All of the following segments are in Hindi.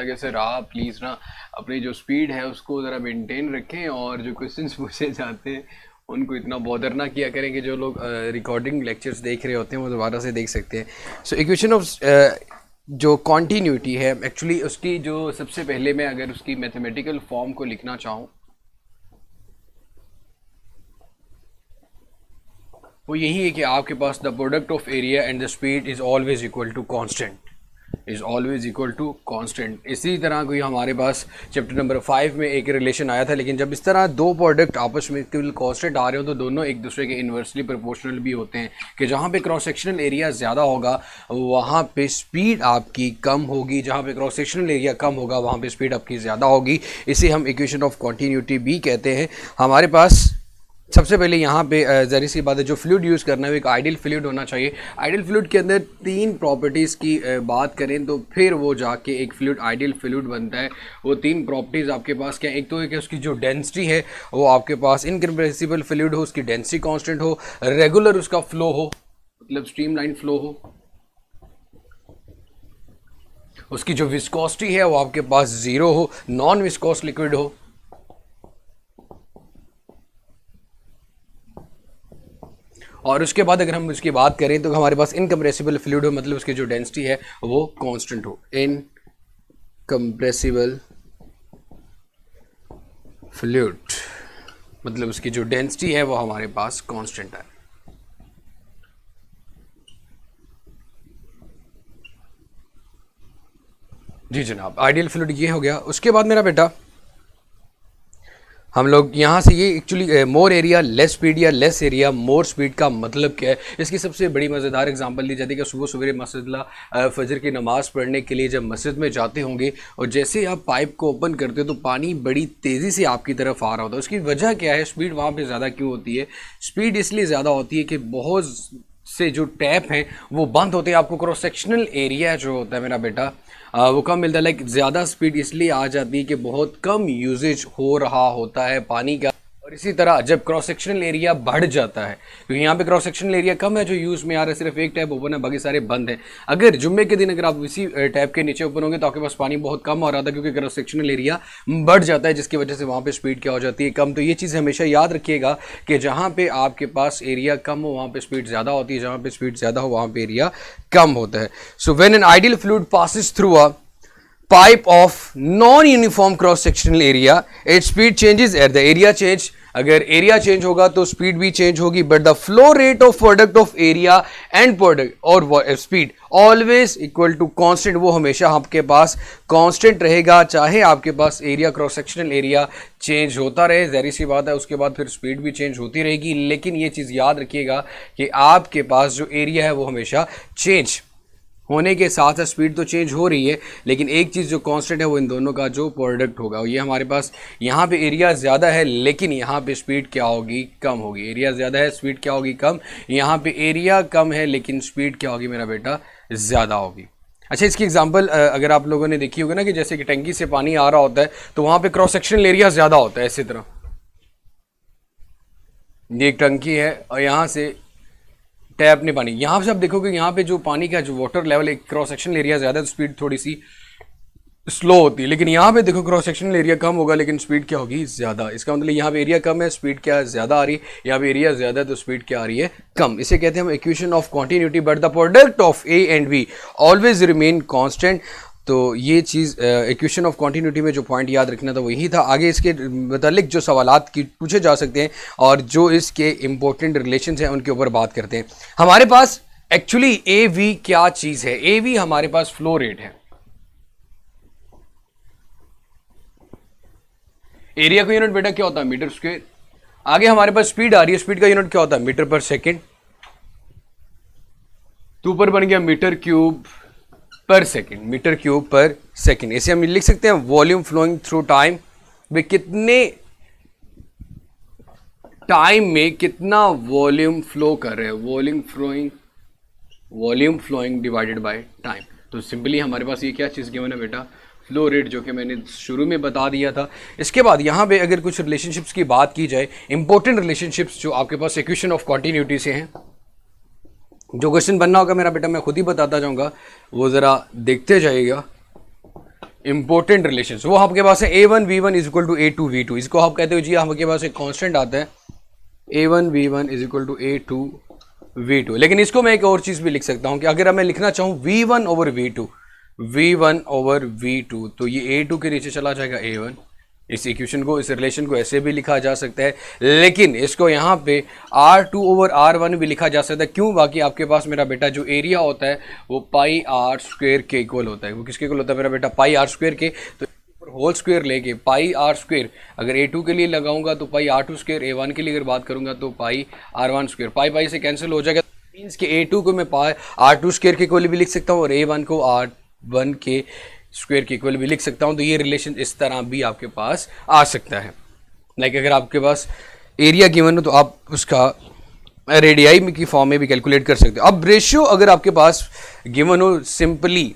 कि सर आप प्लीज़ ना अपनी जो स्पीड है उसको ज़रा मेंटेन रखें और जो क्वेश्चंस पूछे जाते हैं उनको इतना बॉदर ना किया करें कि जो लोग रिकॉर्डिंग लेक्चर्स देख रहे होते हैं वो दोबारा से देख सकते हैं। सो इक्वेशन ऑफ जो कॉन्टीन्यूटी है एक्चुअली उसकी जो सबसे पहले मैं अगर उसकी मैथमेटिकल फॉर्म को लिखना चाहूँ वो यही है कि आपके पास the product of area and the speed is always equal to constant, is always equal to constant. इसी तरह कोई हमारे पास चैप्टर नंबर 5 में एक रिलेशन आया था, लेकिन जब इस तरह दो प्रोडक्ट आपस में केवल कांस्टेंट आ रहे हो तो दोनों एक दूसरे के इन्वर्सली प्रोपोर्शनल भी होते हैं कि जहाँ पे क्रॉस सेक्शनल एरिया ज़्यादा होगा वहाँ पे स्पीड आपकी कम होगी, जहाँ पे क्रॉस सेक्शनल एरिया कम होगा वहाँ पे स्पीड आपकी ज़्यादा होगी। इसे हम इक्वेशन ऑफ कॉन्टीन्यूटी भी कहते हैं। हमारे पास सबसे पहले यहाँ पे ज़री सी बात है, जो फ्लूइड यूज़ करना है वो एक आइडियल फ्लूइड होना चाहिए। आइडियल फ्लूइड के अंदर 3 प्रॉपर्टीज़ की बात करें तो फिर वो जाके एक फ्लूइड आइडियल फ्लूइड बनता है। वो 3 प्रॉपर्टीज़ आपके पास क्या, एक तो है कि उसकी जो डेंसिटी है वो आपके पास इनकम्प्रेसिबल फ्लूइड हो, उसकी डेंसिटी कांस्टेंट हो, रेगुलर उसका फ्लो हो मतलब स्ट्रीमलाइन फ्लो हो, उसकी जो विस्कोसिटी है वो आपके पास 0 हो, नॉन विस्कोस लिक्विड हो, और उसके बाद अगर हम उसकी बात करें तो हमारे पास इनकम्प्रेसिबल फ्लूइड हो मतलब उसकी जो डेंसिटी है वो कांस्टेंट हो। इनकम्प्रेसिबल फ्लूइड मतलब उसकी जो डेंसिटी है वो हमारे पास कांस्टेंट है। जी जनाब, आइडियल फ्लूइड ये हो गया। उसके बाद मेरा बेटा हम लोग यहाँ से ये actually more area less speed या लेस एरिया मोर स्पीड का मतलब क्या है, इसकी सबसे बड़ी मज़ेदार एग्जांपल दी जाती है कि सुबह सवेरे मस्जिद फजर की नमाज़ पढ़ने के लिए जब मस्जिद में जाते होंगे और जैसे आप पाइप को ओपन करते हो तो पानी बड़ी तेज़ी से आपकी तरफ आ रहा होता है। उसकी वजह क्या है, स्पीड वहाँ पर ज़्यादा क्यों होती है? स्पीड इसलिए ज़्यादा होती है कि बहुत से जो टैप हैं वो बंद होते हैं। आपको क्रॉस सेक्शनल एरिया जो होता है मेरा बेटा वो कम मिलता है। लाइक ज़्यादा स्पीड इसलिए आ जाती है कि बहुत कम यूजेज हो रहा होता है पानी का। और इसी तरह जब क्रॉस सेक्शनल एरिया बढ़ जाता है, क्योंकि यहाँ पे क्रॉस सेक्शनल एरिया कम है जो यूज़ में आ रहा है, सिर्फ एक टैप ओपन है बाकी सारे बंद हैं। अगर जुम्मे के दिन अगर आप इसी टैप के नीचे ओपन होंगे तो आपके पास पानी बहुत कम आ रहा था क्योंकि क्रॉस सेक्शनल एरिया बढ़ जाता है, जिसकी वजह से वहाँ पर स्पीड क्या हो जाती है, कम। तो ये चीज़ हमेशा याद रखिएगा कि जहाँ पर आपके पास एरिया कम हो वहाँ पर स्पीड ज़्यादा होती है, जहाँ पर स्पीड ज़्यादा हो वहाँ पर एरिया कम होता है। So when an ideal fluid passes through a pipe of non-uniform cross-sectional area, its speed changes at the area change। अगर एरिया चेंज होगा तो स्पीड भी चेंज होगी, but the flow rate of product of area and product और speed always equal to constant. वो हमेशा आपके पास कांस्टेंट रहेगा, चाहे आपके पास area cross sectional area change होता रहे, ज़ाहिर सी बात है उसके बाद फिर स्पीड भी चेंज होती रहेगी। लेकिन ये चीज़ याद रखिएगा कि आपके पास जो एरिया है वो हमेशा चेंज होने के साथ साथ स्पीड तो चेंज हो रही है, लेकिन एक चीज़ जो कांस्टेंट है वो इन दोनों का जो प्रोडक्ट होगा। ये हमारे पास यहाँ पे एरिया ज़्यादा है लेकिन यहाँ पे स्पीड क्या होगी, कम होगी। एरिया ज़्यादा है, स्पीड क्या होगी, कम। यहाँ पे एरिया कम है लेकिन स्पीड क्या होगी मेरा बेटा, ज़्यादा होगी। अच्छा, इसकी एग्जांपल अगर आप लोगों ने देखी होगी ना कि जैसे कि टंकी से पानी आ रहा होता है तो वहाँ पर क्रॉस सेक्शनल एरिया ज़्यादा होता है। इसी तरह ये एक टंकी है और यहाँ से टैप ने पानी, यहाँ से आप देखोगे यहाँ पे जो पानी का जो वाटर लेवल एक क्रॉस सेक्शनल एरिया ज़्यादा है तो स्पीड थोड़ी सी स्लो होती है, लेकिन यहाँ पे देखो क्रॉस सेक्शनल एरिया कम होगा लेकिन स्पीड क्या होगी, ज़्यादा। इसका मतलब यहाँ पे एरिया कम है, स्पीड क्या ज़्यादा आ रही है, यहाँ पे एरिया ज़्यादा है तो स्पीड क्या आ रही है, कम। इसे कहते हैं हम equation of continuity, but the product of A and be always remain constant. तो ये चीज़ इक्वेशन ऑफ कॉन्टीन्यूटी में जो पॉइंट याद रखना था वो यही था। आगे इसके मतलब जो सवालात की पूछे जा सकते हैं और जो इसके इंपॉर्टेंट रिलेशंस हैं उनके ऊपर बात करते हैं। हमारे पास एक्चुअली ए वी क्या चीज़ है? ए वी हमारे पास फ्लो रेट है। एरिया का यूनिट बेटा क्या होता है, मीटर स्क्वायर। आगे हमारे पास स्पीड आ रही है, स्पीड का यूनिट क्या होता है, मीटर पर सेकेंड। तो ऊपर बन गया मीटर क्यूब पर सेकेंड, मीटर क्यूब पर सेकेंड। इसे हम लिख सकते हैं वॉल्यूम फ्लोइंग थ्रू टाइम, वे कितने टाइम में कितना वॉल्यूम फ्लो कर रहे हैं, volume flowing divided by time. तो सिंपली हमारे पास ये क्या चीज़ गिवन है बेटा, फ्लो रेट, जो कि मैंने शुरू में बता दिया था। इसके बाद यहाँ पे अगर कुछ रिलेशनशिप्स की बात की जाए, इंपॉर्टेंट रिलेशनशिप्स जो आपके पास इक्वेशन ऑफ कॉन्टीन्यूटी से हैं, जो क्वेश्चन बनना होगा मेरा बेटा मैं खुद ही बताता जाऊंगा, वो ज़रा देखते जाइएगा। इंपॉर्टेंट रिलेशन वो आपके पास है A1V1 is equal to A2V2। इसको आप कहते हो जी आपके पास एक कांस्टेंट आता है A1V1 is equal to A2V2। लेकिन इसको मैं एक और चीज भी लिख सकता हूं कि अगर मैं लिखना चाहूं V1 over V2, V1 over V2, तो ये A2 के नीचे चला जाएगा A1। इस इक्वेशन को, इस रिलेशन को ऐसे भी लिखा जा सकता है, लेकिन इसको यहाँ पे R2 ओवर R1 भी लिखा जा सकता है। क्यों? बाकी आपके पास मेरा बेटा जो एरिया होता है वो पाई आर स्क्वेयर के इक्वल होता है। वो किसके इक्वल होता है मेरा बेटा? पाई आर स्क्वेयर के। तो होल स्क्वेयर लेके पाई आर स्क्वेयर अगर A2 के लिए लगाऊंगा तो पाई R2 स्क्वेयर, A1 के लिए अगर बात करूंगा तो पाई R1 स्क्वेयर। पाई पाई से कैंसिल हो जाएगा, मीन्स कि A2 को मैं पाई R2 स्क्वेयर के इक्वल भी लिख सकता हूँ और A1 को R1 के स्क्वेयर के इक्वल भी लिख सकता हूं। तो ये रिलेशन इस तरह भी आपके पास आ सकता है। लाइक अगर आपके पास एरिया गिवन हो तो आप उसका रेडियाई की फॉर्म में भी कैलकुलेट कर सकते हो। अब रेशियो अगर आपके पास गिवन हो, सिंपली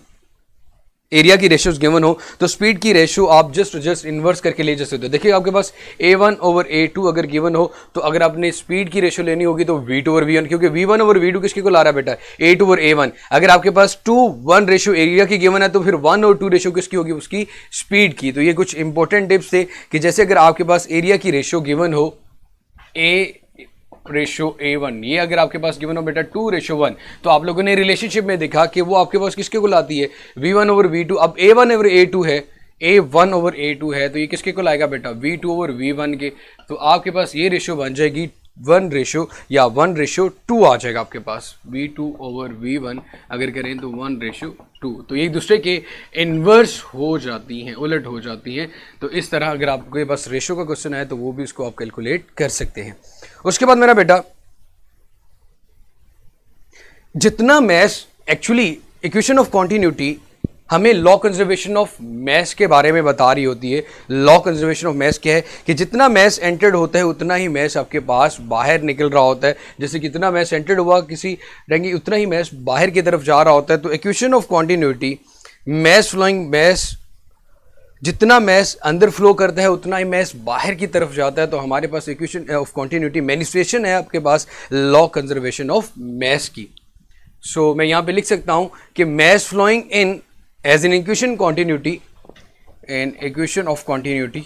एरिया की रेशियोज गिवन हो तो स्पीड की रेशियो आप जस्ट इन्वर्स करके ले जा सकते हो। देखिए आपके पास A1 ओवर A2 अगर गिवन हो तो अगर आपने स्पीड की रेशियो लेनी होगी तो V2 ओवर V1, क्योंकि V1 ओवर V2 किसके को ला रहा है बेटा? A2 over A1। अगर आपके पास 2:1 रेशियो एरिया की गिवन है तो फिर 1 और 2 रेशियो किसकी होगी? उसकी स्पीड की। तो ये कुछ इंपॉर्टेंट टिप्स थे कि जैसे अगर आपके पास एरिया की रेशियो गिवन हो A/A1, ये अगर आपके पास गिवन हो बेटा 2:1, तो आप लोगों ने रिलेशनशिप में देखा कि वो आपके पास किसके को लाती है? V1 over V2। अब A1 ओवर A2 है, A1 ओवर A2 है, तो ये किसके को लाएगा बेटा? V2 ओवर V1 के। तो आपके पास ये रेशियो बन जाएगी 1 रेशियो या 1:2 आ जाएगा आपके पास। V2 ओवर V1 अगर करें तो 1:2। तो ये एक दूसरे के इन्वर्स हो जाती हैं, उलट हो जाती हैं। तो इस तरह अगर आपके पास रेशियो का क्वेश्चन है तो वो भी इसको आप कैलकुलेट कर सकते हैं। उसके बाद मेरा बेटा जितना mass, actually equation of continuity हमें लॉ कंजर्वेशन ऑफ मैस के बारे में बता रही होती है। लॉ कंजर्वेशन ऑफ मैस क्या है कि जितना मैस एंटर्ड होता है उतना ही मैस आपके पास बाहर निकल रहा होता है। जैसे कितना मैस एंटर्ड हुआ किसी रंगी, उतना ही मैस बाहर की तरफ जा रहा होता है। तो equation of continuity, mass flowing mass, जितना मैस अंदर फ्लो करता है उतना ही मैस बाहर की तरफ जाता है। तो हमारे पास इक्वेशन ऑफ कॉन्टिन्यूटी मैनिफेस्टेशन है आपके पास लॉ कंजर्वेशन ऑफ मैस की। सो मैं यहां पे लिख सकता हूं कि mass flowing in as an equation continuity, an equation of continuity,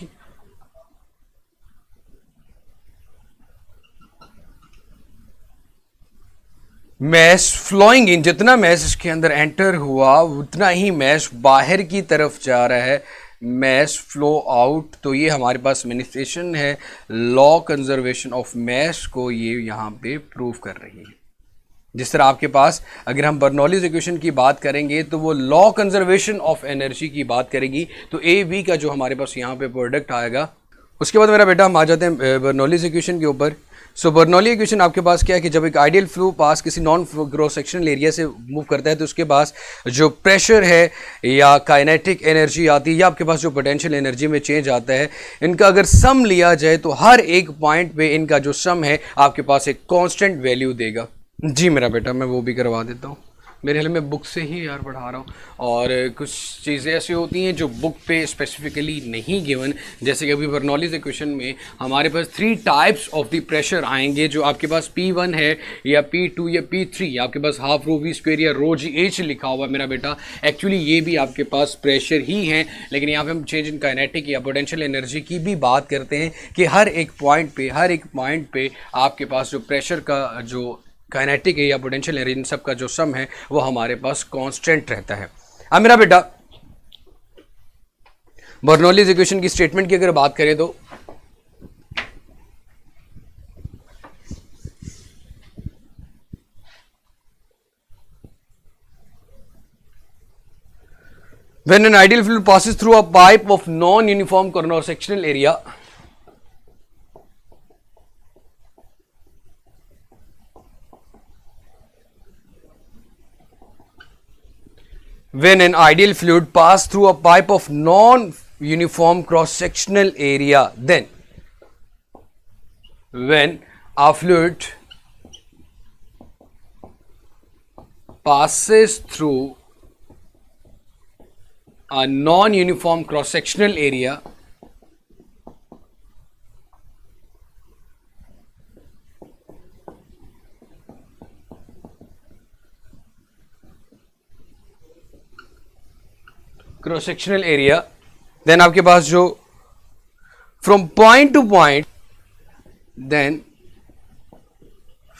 mass flowing in, जितना मैस इसके अंदर एंटर हुआ उतना ही मैस बाहर की तरफ जा रहा है, मैस फ्लो आउट। तो ये हमारे पास मैनिफेस्टेशन है लॉ कंजर्वेशन ऑफ मैस को, ये यहां पे प्रूव कर रही है। जिस तरह आपके पास अगर हम बर्नौलीज इक्वेशन की बात करेंगे तो वो लॉ कंजर्वेशन ऑफ एनर्जी की बात करेगी। तो ए बी का जो हमारे पास यहाँ पे प्रोडक्ट आएगा। उसके बाद मेरा बेटा हम आ जाते हैं बर्नौलीज इक्वेशन के ऊपर। सो बर्नौली इक्वेशन आपके पास क्या है कि जब एक आइडियल फ्लू पास किसी नॉन क्रॉस सेक्शनल एरिया से मूव करता है तो उसके पास जो प्रेशर है या काइनेटिक एनर्जी आती है या आपके पास जो पोटेंशियल एनर्जी में चेंज आता है, इनका अगर सम लिया जाए तो हर एक पॉइंट पे इनका जो सम है आपके पास एक कांस्टेंट वैल्यू देगा। जी मेरा बेटा मैं वो भी करवा देता हूँ। मेरे ख्याल में बुक से ही यार पढ़ा रहा हूँ और कुछ चीज़ें ऐसी होती हैं जो बुक पे स्पेसिफिकली नहीं गिवन। जैसे कि अभी बर्नौलीज इक्वेशन में हमारे पास 3 टाइप्स ऑफ द प्रेशर आएंगे। जो आपके पास P1 है या P2 या P3, आपके पास हाफ रो वी स्क्वेयर या रो जी एच लिखा हुआ है मेरा बेटा। एक्चुअली ये भी आपके पास प्रेशर ही है, लेकिन यहाँ पे हम चेंज इन काइनेटिक या पोटेंशियल एनर्जी की भी बात करते हैं कि हर एक पॉइंट पे आपके पास जो प्रेशर का जो काइनेटिक है या पोटेंशियल एनर्जी, इन सब का जो सम है वो हमारे पास कांस्टेंट रहता है। अब मेरा बेटा बर्नौलीज इक्वेशन की स्टेटमेंट की अगर बात करें तो when an ideal fluid passes through a pipe of non-uniform cross-sectional area, when an ideal fluid passes through a pipe of non-uniform cross-sectional area, then when a fluid passes through a non-uniform cross-sectional area, cross sectional area, then आपके पास जो from point to point, then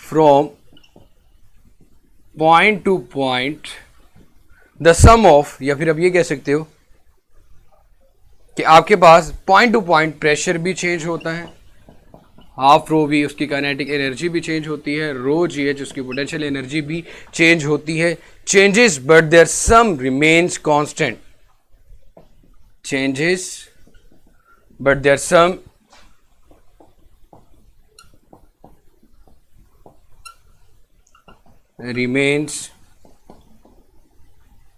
from point to point the sum of, या फिर अब ये कह सकते हो कि आपके पास पॉइंट टू पॉइंट प्रेशर भी चेंज होता है, हाफ रो वी उसकी काइनेटिक एनर्जी भी चेंज होती है, रो जी एच उसकी पोटेंशियल एनर्जी भी चेंज होती है, changes but their sum remains constant, changes but their sum remains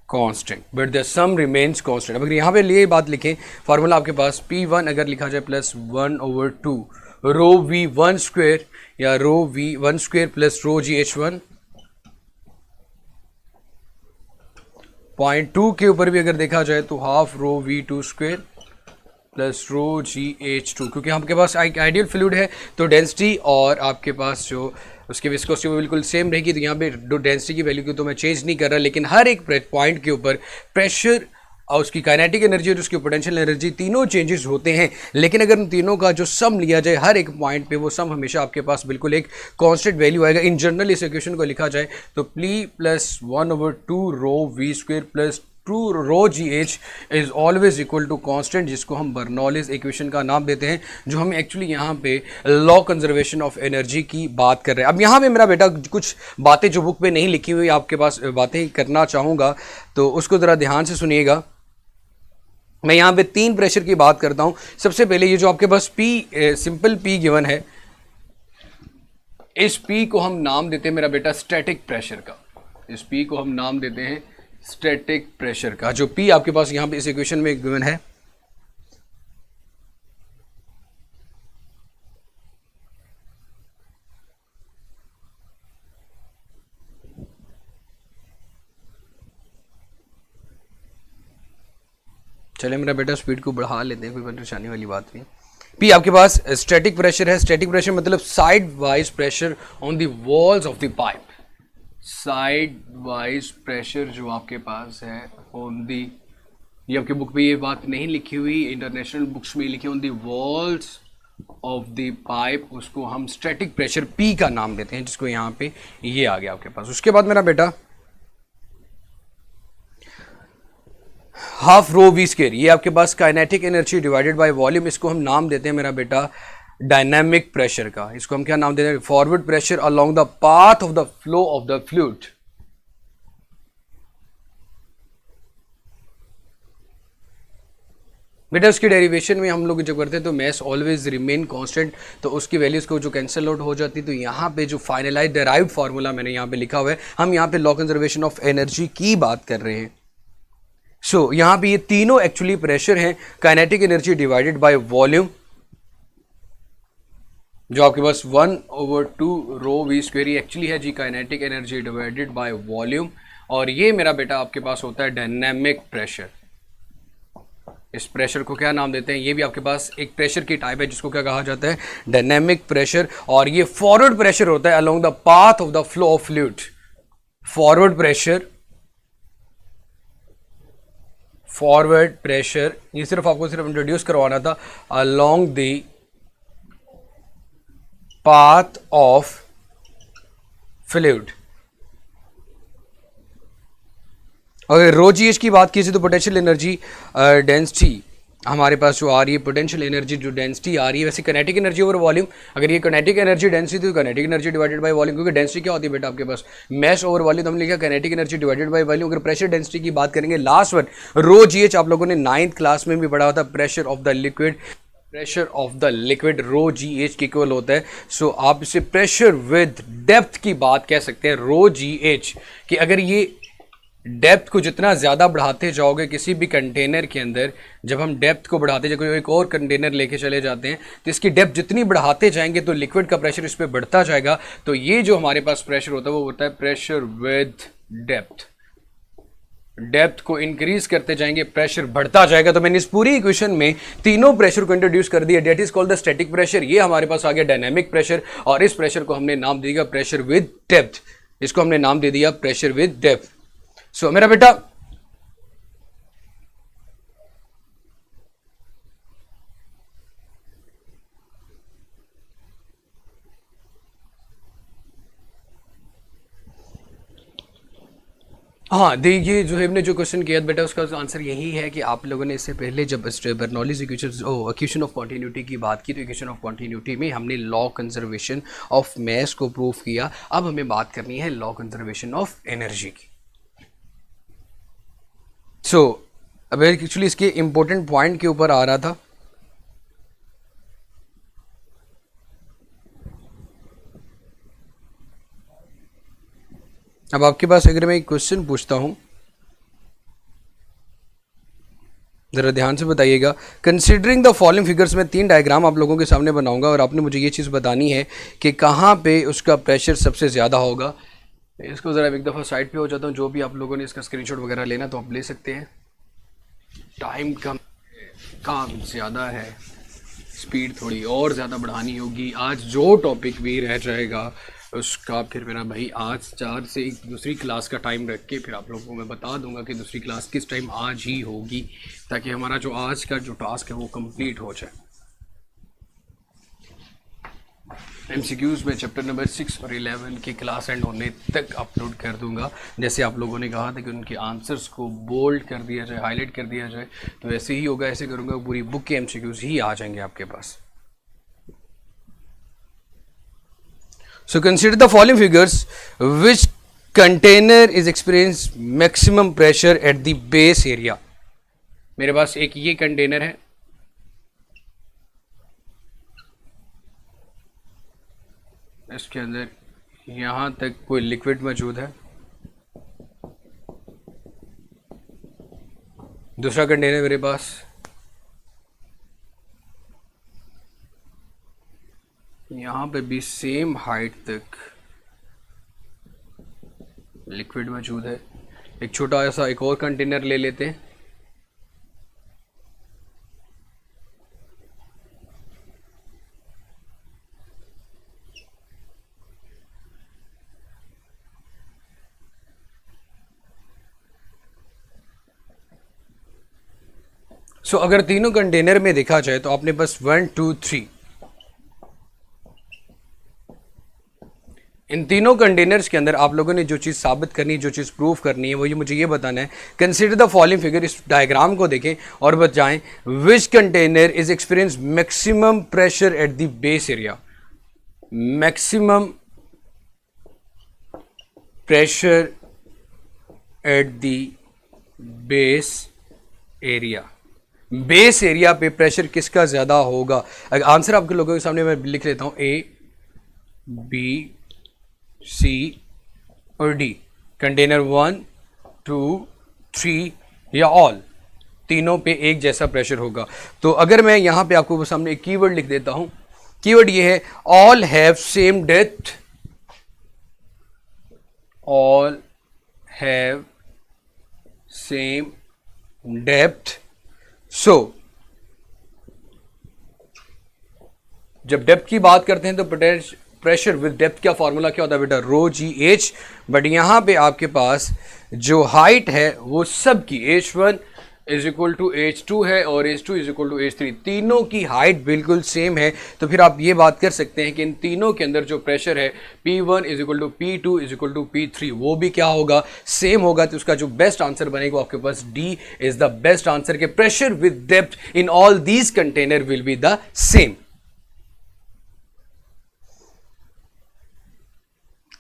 constant, but the sum remains constant. अब अगर यहाँ पे लिए बात लिखें, फार्मूला आपके पास P1 अगर लिखा जाए plus 1/2 rho v one square, या rho v one square plus rho g h one, point 2 के ऊपर भी अगर देखा जाए तो half rho v two square plus rho g h two, क्योंकि आपके पास आइडियल फ्लूइड है तो डेंसिटी और आपके पास जो उसकी विस्कोसिटी वो बिल्कुल सेम रहेगी, तो यहाँ पे डेंसिटी की वैल्यू को तो मैं चेंज नहीं कर रहा, लेकिन हर एक पॉइंट के ऊपर प्रेशर और उसकी काइनेटिक एनर्जी और उसकी पोटेंशियल एनर्जी तीनों चेंजेस होते हैं। लेकिन अगर उन तीनों का जो सम लिया जाए हर एक पॉइंट पे, वो सम हमेशा आपके पास बिल्कुल एक कांस्टेंट वैल्यू आएगा। इन जनरल इस इक्वेशन को लिखा जाए तो P plus 1/2 rho v square plus 2 rho g h is always equal to constant, जिसको हम बर्नौलीज इक्वेशन का नाम देते हैं, जो हम एक्चुअली यहाँ पे लॉ कंजर्वेशन ऑफ एनर्जी की बात कर रहे हैं। अब यहाँ पे मेरा बेटा कुछ बातें जो बुक पे नहीं लिखी हुई आपके पास बातें करना चाहूँगा, तो उसको ज़रा ध्यान से सुनिएगा। मैं यहाँ पे 3 प्रेशर की बात करता हूँ। सबसे पहले ये जो आपके पास P सिंपल P गिवन है, इस P को हम नाम देते हैं मेरा बेटा स्टैटिक प्रेशर का, इस P को हम नाम देते हैं स्टैटिक प्रेशर का। जो P आपके पास यहाँ पे इस इक्वेशन में गिवन है, चले मेरा बेटा स्पीड को बढ़ा लेते हैं, कोई परेशानी वाली बात नहीं। P आपके पास स्टैटिक प्रेशर है, स्टैटिक प्रेशर मतलब side wise pressure on the walls of the pipe, side wise pressure जो आपके पास है ऑन दी, ये आपके बुक पे ये बात नहीं लिखी हुई, इंटरनेशनल बुक्स में लिखी on the walls of the pipe, उसको हम स्टैटिक प्रेशर P का नाम देते हैं, जिसको यहाँ पे ये आ गया आपके पास। उसके बाद मेरा बेटा हाफ रो वी स्क्वायर, ये आपके पास kinetic energy divided by volume, इसको हम नाम देते हैं मेरा बेटा डायनामिक प्रेशर का। इसको हम क्या नाम देते हैं? Forward pressure along the path of the flow of the fluid. बेटा उसकी डेरिवेशन में हम लोग जब करते हैं तो मैस ऑलवेज रिमेन कांस्टेंट, तो उसकी वैल्यूज को जो कैंसिल आउट हो जाती है, तो यहाँ पे जो फाइनलाइज डेराइव्ड फार्मूला मैंने यहाँ पे लिखा हुआ है, हम यहाँ पे लॉ कंजर्वेशन ऑफ एनर्जी की बात कर रहे हैं। सो यहाँ पे ये तीनों एक्चुअली प्रेशर हैं, kinetic energy divided by volume, जो आपके पास 1/2 रो वी स्क्वेयर एक्चुअली है जी kinetic energy divided by volume, और ये मेरा बेटा आपके पास होता है डायनामिक प्रेशर। इस प्रेशर को क्या नाम देते हैं? ये भी आपके पास एक प्रेशर की टाइप है जिसको क्या कहा जाता है? Dynamic pressure. और ये फॉरवर्ड प्रेशर होता है along the path of the flow of fluid. Forward pressure, forward pressure ये सिर्फ आपको सिर्फ इंट्रोड्यूस करवाना था, along the path of fluid. अगर रो जी एच की बात कीजिए तो पोटेंशियल एनर्जी डेंसिटी हमारे पास जो आ रही है, पोटेंशियल एनर्जी जो डेंसिटी आ रही है, वैसे काइनेटिक एनर्जी ओवर वॉल्यूम, अगर ये काइनेटिक एनर्जी डेंसिटी तो kinetic energy divided by volume, क्योंकि डेंसिटी क्या होती है बेटा आपके पास? मैस ओवर वॉल्यूम, तो हमने लिखा kinetic energy divided by volume. अगर प्रेशर डेंसिटी की बात करेंगे, last one rho g h आप लोगों ने 9th क्लास में भी पढ़ा होता, pressure of the liquid. Pressure of the liquid rho g h के इक्वल होता है। सो आप इसे प्रेशर विद डेप्थ की बात कह सकते हैं, रो जी एच, कि अगर ये डेप्थ को जितना ज़्यादा बढ़ाते जाओगे किसी भी कंटेनर के अंदर, जब हम डेप्थ को बढ़ाते जाएंगे, एक और कंटेनर लेके चले जाते हैं तो इसकी डेप्थ जितनी बढ़ाते जाएंगे तो लिक्विड का प्रेशर इस पर बढ़ता जाएगा। तो ये जो हमारे पास प्रेशर होता है वो होता है प्रेशर विद डेप्थ। डेप्थ को इंक्रीज करते जाएंगे, प्रेशर बढ़ता जाएगा। तो मैंने इस पूरी इक्वेशन में तीनों प्रेशर को इंट्रोड्यूस कर दिया, that is called the static pressure. ये हमारे पास आ गया डायनामिक प्रेशर, और इस प्रेशर को हमने नाम दे दिया प्रेशर विद डेप्थ। इसको हमने नाम दे दिया प्रेशर विद डेप्थ। सो मेरा बेटा हाँ, देखिए जो हमने जो क्वेश्चन किया बेटा उसका आंसर यही है कि आप लोगों ने इससे पहले जब बर्नौलीज इक्वेशन ऑफ कॉन्टीन्यूटी की बात की तो इक्वेशन ऑफ कॉन्टीन्यूटी में हमने लॉ कंजर्वेशन ऑफ मास को प्रूव किया। अब हमें बात करनी है लॉ कंजर्वेशन ऑफ एनर्जी की। सो अब एक्चुअली इसके इंपॉर्टेंट पॉइंट के ऊपर आ रहा था। अब आपके पास अगर मैं एक क्वेश्चन पूछता हूं, जरा ध्यान से बताइएगा। कंसिडरिंग द फॉलोइंग फिगर्स में 3 डायग्राम आप लोगों के सामने बनाऊंगा और आपने मुझे ये चीज़ बतानी है कि कहाँ पे उसका प्रेशर सबसे ज़्यादा होगा। इसको ज़रा एक दफ़ा साइड पे हो जाता हूँ। जो भी आप लोगों ने इसका स्क्रीनशॉट वगैरह लेना तो आप ले सकते हैं। टाइम कम, काम ज़्यादा है, स्पीड थोड़ी और ज़्यादा बढ़ानी होगी। आज जो टॉपिक भी रह जाएगा उसका फिर मेरा भाई आज 4 से एक दूसरी क्लास का टाइम रख के फिर आप लोगों को मैं बता दूंगा कि दूसरी क्लास किस टाइम आज ही होगी, ताकि हमारा जो आज का जो टास्क है वो कंप्लीट हो जाए। एमसीक्यूज़ में चैप्टर नंबर 6 और 11 की क्लास एंड होने तक अपलोड कर दूंगा। जैसे आप लोगों ने कहा था कि उनके आंसर्स को बोल्ड कर दिया जाए, हाईलाइट कर दिया जाए, तो ऐसे ही होगा। ऐसे करूँगा पूरी बुक के एमसीक्यूज़ ही आ जाएंगे आपके पास। So consider the following figures. Which container is experience maximum pressure at the base area? मेरे पास एक ये कंटेनर है, इसके अंदर यहां तक कोई लिक्विड मौजूद है। दूसरा कंटेनर मेरे पास यहाँ पे भी सेम हाइट तक लिक्विड मौजूद है। एक छोटा ऐसा एक और कंटेनर ले लेते हैं। अगर तीनों कंटेनर में देखा जाए तो आपने बस 1 2 3 इन तीनों कंटेनर्स के अंदर आप लोगों ने जो चीज़ साबित करनी है, जो चीज़ प्रूव करनी है, वो ये मुझे ये बताना है। कंसीडर द फॉलोइंग फिगर, इस डायग्राम को देखें और बताएं which container is experience maximum pressure at the base area. Maximum pressure at the base area. Base area पे प्रेशर किसका ज़्यादा होगा? आंसर आपके लोगों के सामने मैं लिख लेता हूं, ए बी सी और डी। कंटेनर 1 2 3 या ऑल, तीनों पे एक जैसा प्रेशर होगा। तो अगर मैं यहां पे आपको सामने एक कीवर्ड लिख देता हूं, कीवर्ड ये है all have same depth, all have same depth. So जब डेप्थ की बात करते हैं तो प्रेशर विद डेप्थ का फॉर्मूला क्या होता है बेटा? रो जी एच। बट यहां पे आपके पास जो हाइट है वो सबकी H1 is equal to H2 है और H2 is equal to H3। तीनों की हाइट बिल्कुल सेम है। तो फिर आप ये बात कर सकते हैं कि इन तीनों के अंदर जो प्रेशर है P1 is equal to P2 is equal to P3 वो भी क्या होगा? सेम होगा। तो उसका जो बेस्ट आंसर बनेगा आपके पास D is the best answer के pressure with depth in all these container will be the same.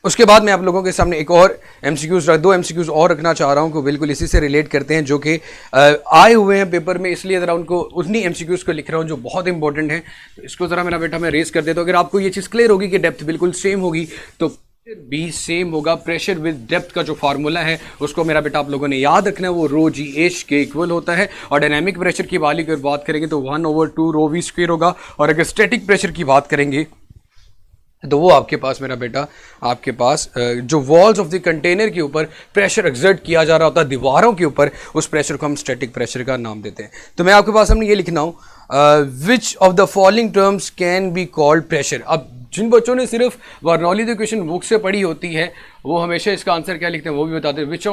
उसके बाद मैं आप लोगों के सामने एक और एमसीक्यूज दो एमसीक्यूज और रखना चाह रहा हूं कि बिल्कुल इसी से रिलेट करते हैं, जो कि आए हुए हैं पेपर में, इसलिए ज़रा उनको उन्हीं एमसीक्यूज को लिख रहा हूं जो बहुत इंपॉर्टेंट है। तो इसको ज़रा मेरा बेटा मैं रेस कर देता हूं। अगर आपको ये चीज़ क्लियर होगी कि डेप्थ बिल्कुल सेम होगी तो भी सेम होगा। प्रेशर विद डेप्थ का जो फार्मूला है उसको मेरा बेटा आप लोगों ने याद रखना है, वो रो जी एच के इक्वल होता है। और डायनामिक प्रेशर की वाली की बात करेंगे तो 1/2 रो वी स्क्वायर होगा। और अगर स्टैटिक प्रेशर की बात करेंगे तो वो आपके पास मेरा बेटा आपके पास जो वॉल्स ऑफ द कंटेनर के ऊपर प्रेशर एक्सर्ट किया जा रहा होता है दीवारों के ऊपर, उस प्रेशर को हम स्टैटिक प्रेशर का नाम देते हैं। तो मैं आपके पास हमने ये लिखना हूँ, which of the following terms can be called pressure. अब जिन बच्चों ने सिर्फ बर्नौली द इक्वेशन बुक से पढ़ी होती है वो हमेशा इसका आंसर क्या लिखते हैं वो भी बताते हैं। Which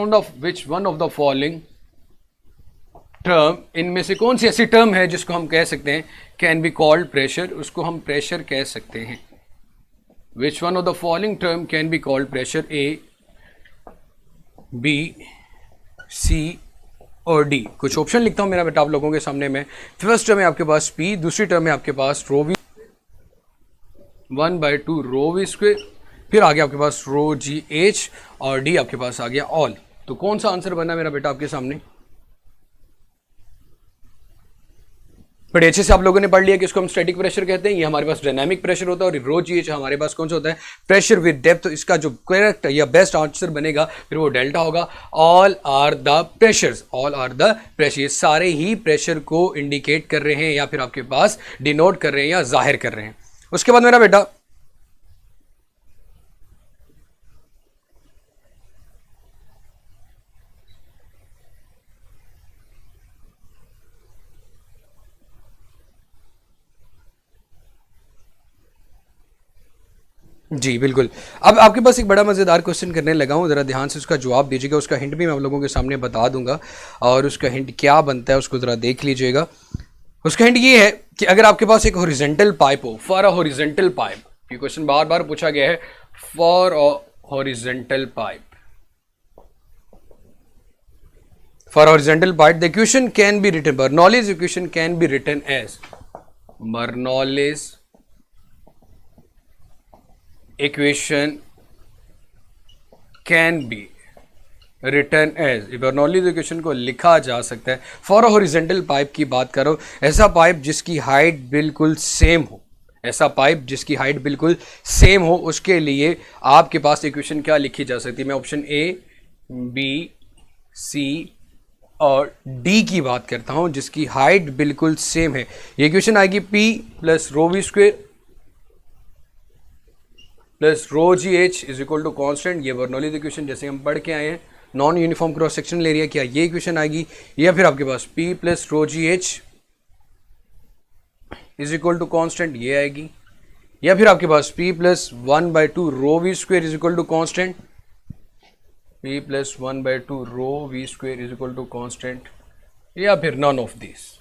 one of the following term, इनमें से कौन सी ऐसी टर्म है जिसको हम कह सकते हैं कैन बी कॉल्ड प्रेशर, उसको हम प्रेशर कह सकते हैं। Which one of the following term can be called pressure? A, B, सी और डी। कुछ ऑप्शन लिखता हूं मेरा बेटा आप लोगों के सामने में। फर्स्ट टर्म है आपके पास पी, दूसरी टर्म है आपके पास रो वी 1/2 रो वी स्क्वेयर, फिर आ गया आपके पास रो जी एच, और डी आपके पास आ गया ऑल। तो कौन सा आंसर बना मेरा बेटा आपके सामने? बड़े अच्छे से आप लोगों ने पढ़ लिया कि इसको हम स्टैटिक प्रेशर कहते हैं, ये हमारे पास डायनामिक प्रेशर होता है, और रो जी एच हमारे पास कौन सा होता है? Pressure with depth. तो इसका जो करेक्ट या बेस्ट आंसर बनेगा फिर वो डेल्टा होगा। All are the pressures, all are the pressure, ये सारे ही प्रेशर को इंडिकेट कर रहे हैं या फिर आपके पास डिनोट कर रहे हैं या जाहिर कर रहे हैं। उसके बाद मेरा बेटा जी बिल्कुल। अब आपके पास एक बड़ा मज़ेदार क्वेश्चन करने लगा हूँ, ज़रा ध्यान से उसका जवाब दीजिएगा। उसका हिंट भी मैं आप लोगों के सामने बता दूंगा, और उसका हिंट क्या बनता है उसको ज़रा देख लीजिएगा। उसका हिंट ये है कि अगर आपके पास एक हॉरिजॉन्टल पाइप हो, फॉर अ हॉरिजॉन्टल पाइप, ये क्वेश्चन बार बार पूछा गया है, for a horizontal pipe, for horizontal pipe the equation can be written, Bernoulli's equation can be written as, Bernoulli's equation can be written as, Bernoulli's equation को लिखा जा सकता है। फॉर अ हॉरिजॉन्टल पाइप की बात करो, ऐसा पाइप जिसकी हाइट बिल्कुल सेम हो, ऐसा पाइप जिसकी हाइट बिल्कुल सेम हो, उसके लिए आपके पास इक्वेशन क्या लिखी जा सकती है? मैं ऑप्शन ए, बी, सी और डी की बात करता हूं, जिसकी हाइट बिल्कुल सेम है। ये इक्वेशन आएगी P plus rho v square plus rho g h is equal to constant. ये बर्नौलीज इक्वेशन जैसे हम पढ़ के आए हैं, non uniform cross sectional area क्या ये इक्वेशन आएगी, या फिर आपके पास P plus rho g h is equal to constant ये आएगी, या फिर आपके पास P plus 1/2 rho v square is equal to constant, P plus 1/2 rho v square is equal to constant, या फिर नॉन ऑफ दिस।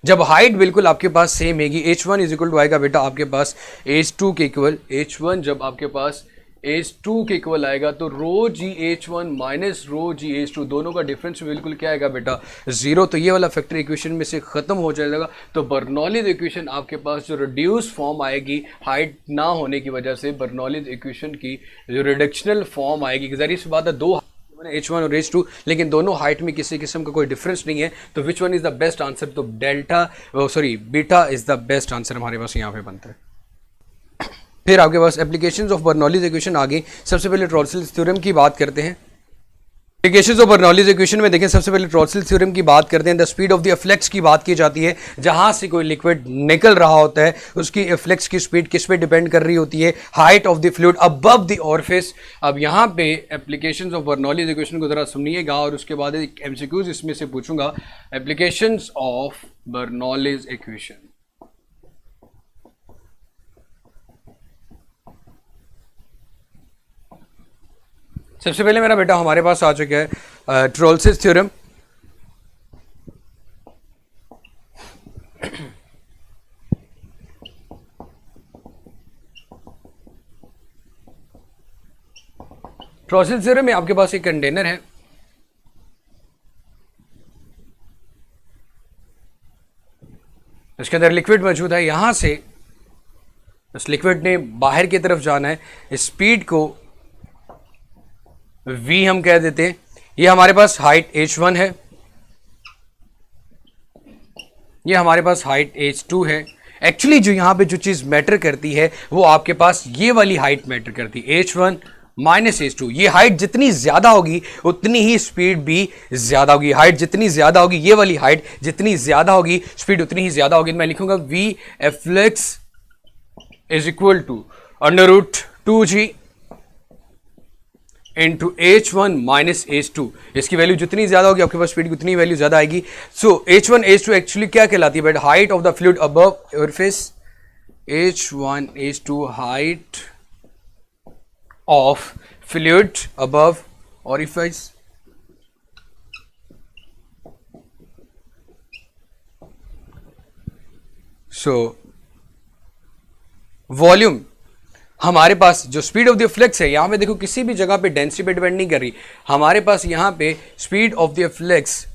जब हाइट बिल्कुल आपके पास सेम हैगी, h1 इज इक्वल टू आएगा बेटा आपके पास h2 के इक्वल, h1 जब आपके पास h2 के इक्वल आएगा तो रो जी h1 माइनस रो जी h2 दोनों का डिफरेंस बिल्कुल क्या आएगा बेटा? जीरो। तो ये वाला फैक्टर इक्वेशन में से खत्म हो जाएगा। तो बर्नौलीज इक्वेशन आपके पास जो रिड्यूस फॉर्म आएगी हाइट ना होने की वजह से, बर्नौलीज इक्वेशन की जो रिडक्शनल फॉर्म आएगी, जाहिर सी बात है दो h1 और h2, लेकिन दोनों हाइट में किसी किस्म का कोई डिफरेंस नहीं है, तो which one is the best answer? तो delta, sorry beta is the best answer हमारे पास यहाँ पे बनता है। फिर आपके पास एप्लीकेशंस ऑफ बर्नौलीज इक्वेशन आ गई। सबसे पहले टॉर्सल्स थ्योरम की बात करते हैं। एप्लीकेशंस ऑफ बर्नौलीज इक्वेशन में देखें, सबसे पहले टॉर्सल्स थ्योरम की बात करते हैं। The speed of the efflux की बात की जाती है, जहां से कोई लिक्विड निकल रहा होता है उसकी एफ्लेक्स की स्पीड किस पे डिपेंड कर रही होती है? Height of the fluid above the orifice. अब यहां पे एप्लीकेशंस ऑफ बर्नौलीज इक्वेशन को जरा सुनिएगा, और उसके बाद एक एमसीक्यूज इसमें से पूछूंगा। एप्लीकेशंस ऑफ बर्नौलीज इक्वेशन, सबसे पहले मेरा बेटा हमारे पास आ चुका है टॉर्सल्स थ्योरम। टॉर्सल्स थ्योरम में आपके पास एक कंटेनर है, इसके अंदर लिक्विड मौजूद है। यहां से इस लिक्विड ने बाहर की तरफ जाना है, स्पीड को v हम कह देते हैं। ये हमारे पास हाइट h1 है, ये हमारे पास हाइट h2 है। एक्चुअली जो यहां पे जो चीज मैटर करती है वो आपके पास ये वाली हाइट मैटर करती है, h1 माइनस h2। ये हाइट जितनी ज्यादा होगी उतनी ही स्पीड भी ज्यादा होगी। हाइट जितनी ज्यादा होगी, ये वाली हाइट जितनी ज्यादा होगी, स्पीड उतनी ही ज्यादा होगी। मैं लिखूंगा v flex is equal to √2g into h1 minus h2। इसकी वैल्यू जितनी ज्यादा होगी आपके पास स्पीड की उतनी वैल्यू ज्यादा आएगी। सो h1 h2 एक्चुअली क्या कहलाती है? But height of the fluid above orifice, h1 h2 height of fluid above orifice. So volume हमारे पास जो स्पीड ऑफ द फ्लक्स है, यहां पे देखो किसी भी जगह पे डेंसिटी पे डिपेंड नहीं कर रही, हमारे पास यहां पे speed of the flux